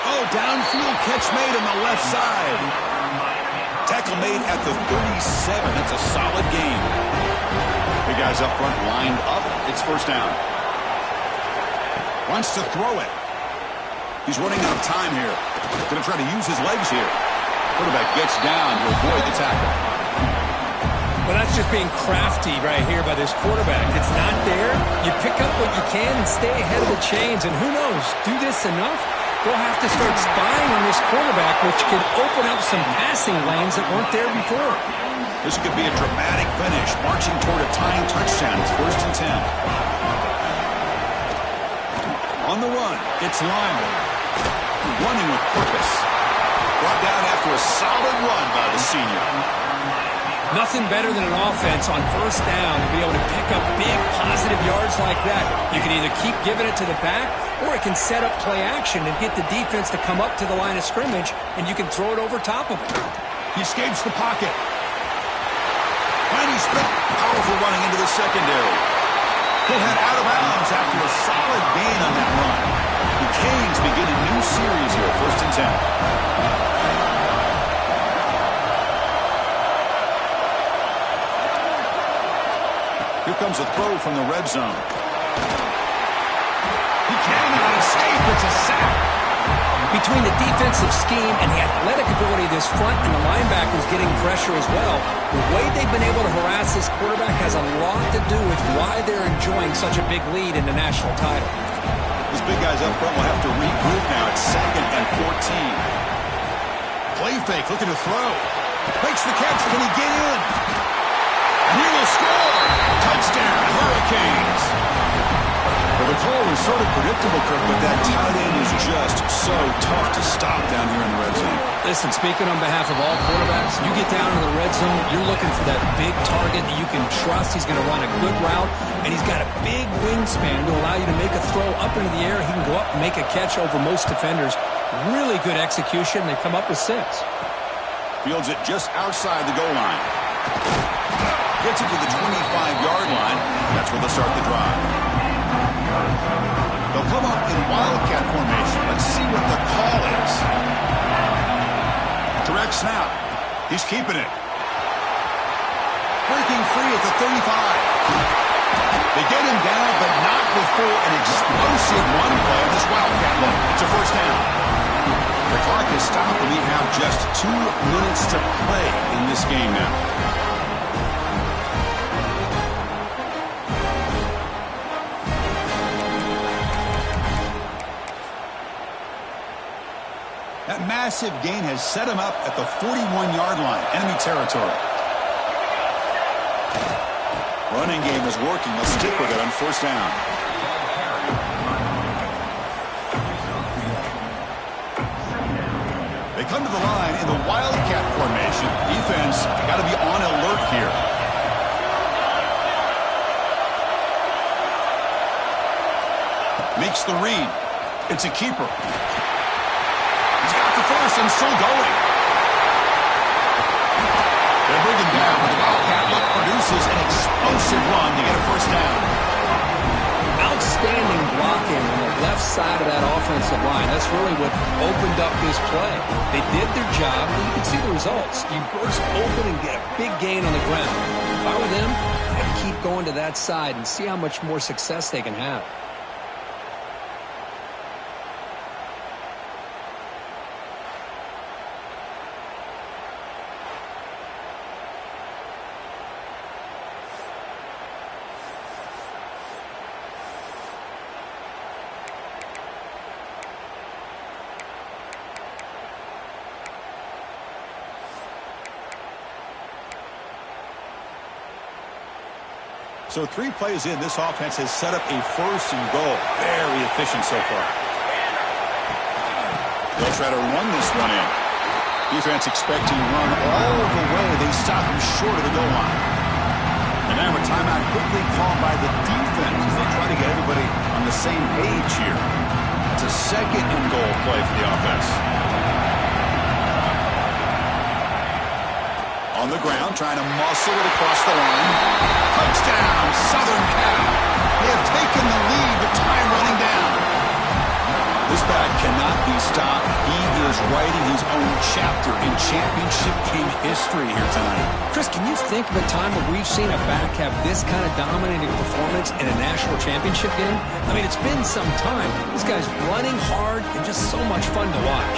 Oh, downfield catch made on the left side. Tackle made at the 37. That's a solid gain. The guys up front lined up. It's first down. Wants to throw it. He's running out of time here. Going to try to use his legs here. Quarterback gets down to avoid the tackle. Well, that's just being crafty right here by this quarterback. It's not there. You pick up what you can and stay ahead of the chains. And who knows, do this enough, they'll have to start spying on this quarterback, which could open up some passing lanes that weren't there before. This could be a dramatic finish, marching toward a tying touchdown. It's first and 10. On the run, it's Lyle. Running with purpose. Brought down after a solid run by the senior. Nothing better than an offense on first down to be able to pick up big positive yards like that. You can either keep giving it to the back, or it can set up play action and get the defense to come up to the line of scrimmage, and you can throw it over top of it. He escapes the pocket. Finding split. Powerful running into the secondary. He'll head out of bounds after a solid gain on that run. The Canes begin a new series here, first and 10. Here comes a throw from the red zone. He can, and tape. It's a sack. Between the defensive scheme and the athletic ability of this front and the linebackers getting pressure as well, the way they've been able to harass this quarterback has a lot to do with why they're enjoying such a big lead in the national title. These big guys up front will have to regroup now. It's 2nd and 14. Play fake, looking to throw. Makes the catch. Can he get in? And he will score. Touchdown, Hurricanes. Well, the call was sort of predictable, Kirk, but that tight end is just so tough to stop down here in the red zone. Listen, speaking on behalf of all quarterbacks, you get down to the red zone, you're looking for that big target that you can trust. He's going to run a good route, and he's got a big wingspan to allow you to make a throw up into the air. He can go up and make a catch over most defenders. Really good execution. They come up with 6. Fields it just outside the goal line. Gets it to the 25-yard line. That's where they'll start the drive. They'll come up in Wildcat formation. Let's see what the call is. Direct snap. He's keeping it. Breaking free at the 35. They get him down, but not before an explosive run play on this Wildcat look. It's a first down. The clock is stopped, and we have just 2 minutes to play in this game now. That massive gain has set him up at the 41-yard line, enemy territory. Running game is working. They'll stick with it on first down. They come to the line in the Wildcat formation. Defense got to be on alert here. Makes the read. It's a keeper. First and still going. They're moving down. The Wildcat look produces an explosive run to get a first down. Outstanding blocking on the left side of that offensive line. That's really what opened up this play. They did their job, and you can see the results. You burst open and get a big gain on the ground. If I were them, I'd keep going to that side and see how much more success they can have. So 3 plays in, this offense has set up a first and goal. Very efficient so far. They'll try to run this one in. Defense expecting run all the way. They stop him short of the goal line. And now a timeout quickly called by the defense as they try to get everybody on the same page here. It's a 2nd and goal play for the offense. On the ground, trying to muscle it across the line. Touchdown, Southern Cal. They have taken the lead with time running down. This back cannot be stopped. He is writing his own chapter in championship game history here tonight. Chris, can you think of a time where we've seen a back have this kind of dominating performance in a national championship game? I mean, it's been some time. This guy's running hard and just so much fun to watch.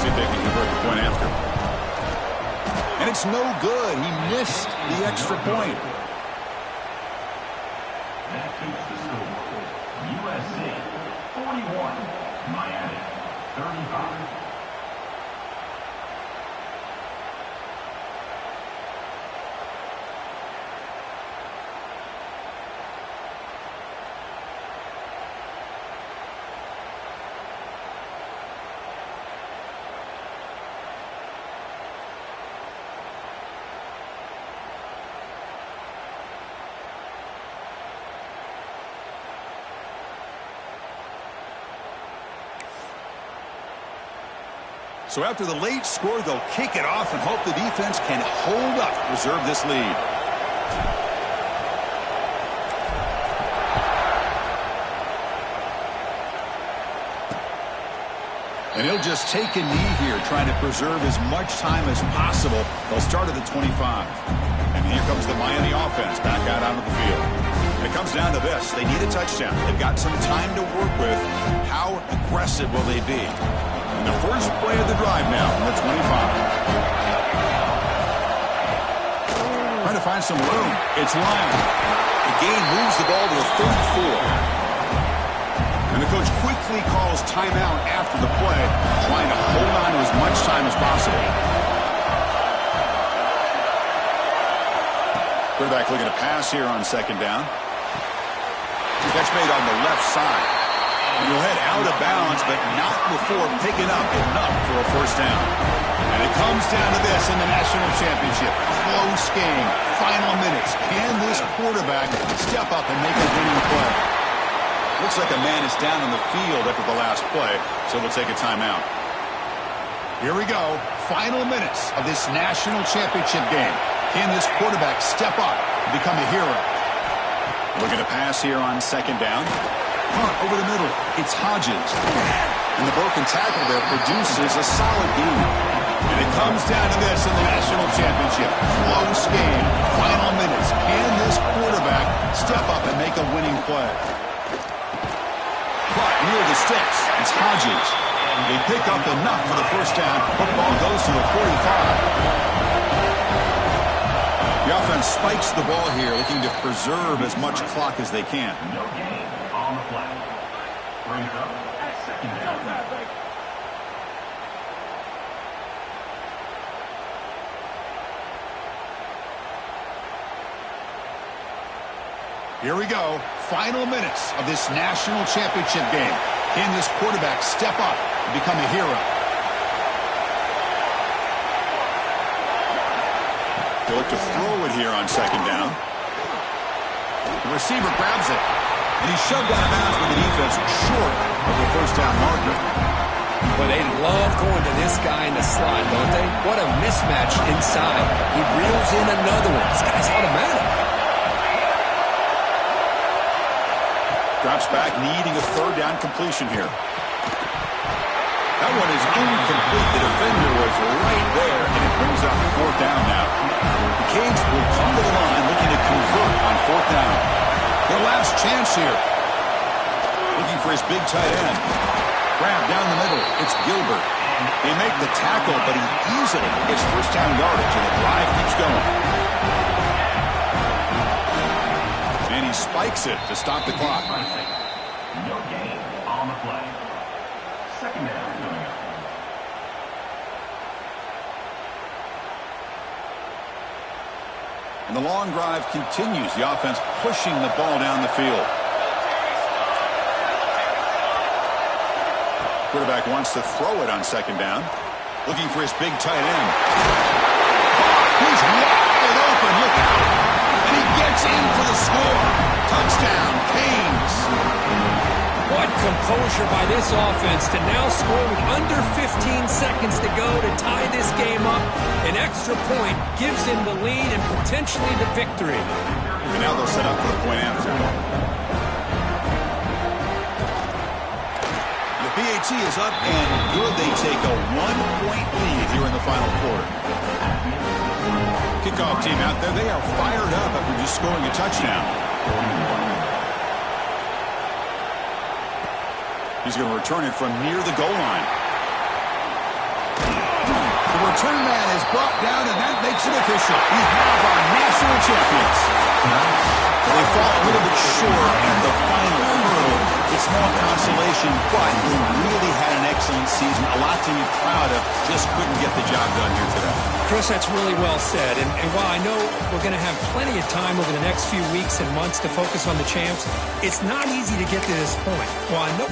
See if they can convert the point after. And it's no good. He missed the extra point. That keeps the score. USC 41, Miami 35. So after the late score, they'll kick it off and hope the defense can hold up, reserve this lead. And he'll just take a knee here, trying to preserve as much time as possible. They'll start at the 25. And here comes the Miami offense back out onto the field. It comes comes down to this. They need a touchdown. They've got some time to work with. How aggressive will they be? And the first play of the drive now from the 25. Trying to find some room. It's Lyon. The gain moves the ball to a 34. And the coach quickly calls timeout after the play, trying to hold on to as much time as possible. Quarterback looking to pass here on second down. Catch made on the left side. And he'll head out of bounds, but not before picking up enough for a first down. And it comes down to this in the national championship. Close game. Final minutes. Can this quarterback step up and make a winning play? Looks like a man is down on the field after the last play, so we'll take a timeout. Here we go. Final minutes of this national championship game. Can this quarterback step up and become a hero? Looking to pass here on second down. Punt over the middle. It's Hodges. And the broken tackle there produces a solid gain. And it comes down to this in the national championship. Close game. Final minutes. Can this quarterback step up and make a winning play? Caught near the sticks. It's Hodges. They pick up enough for the first down. Football goes to the 45. The offense spikes the ball here, looking to preserve as much clock as they can. No gain on the play. Brings up at second down. Here we go. Final minutes of this national championship game. Can this quarterback step up and become a hero? They look to throw it here on second down. The receiver grabs it, and he's shoved out of bounds with the defense short of the first down marker. But they love going to this guy in the slot, don't they? What a mismatch inside. He reels in another one. This guy's automatic. Drops back, needing a third down completion here. That one is incomplete. The defender was right there, and it brings up fourth down now. The Canes will come to the line looking to convert on fourth down. Their last chance here. Looking for his big tight end. Grab down the middle. It's Gilbert. They make the tackle, but he easily gets first down yardage, and the drive keeps going. And he spikes it to stop the clock. No gain on the play. Second down coming up. And the long drive continues. The offense pushing the ball down the field. Quarterback wants to throw it on second down. Looking for his big tight end. He's wide open. Look out. And he gets in for the score. Touchdown, Canes. What composure by this offense to now score with under 15 seconds to go to tie this game up. An extra point gives him the lead and potentially the victory. And now they'll set up for the point after. The PAT is up and good. They take a 1-point lead here in the final quarter. Kickoff team out there. They are fired up after just scoring a touchdown. He's going to return it from near the goal line. The return man is brought down, and that makes it official. We have our national champions. They fall a little bit short at the final hurdle. It's small consolation, but they really had an excellent season. A lot to be proud of. Just couldn't get the job done here today. Chris, that's really well said. And while I know we're going to have plenty of time over the next few weeks and months to focus on the champs, it's not easy to get to this point. While I know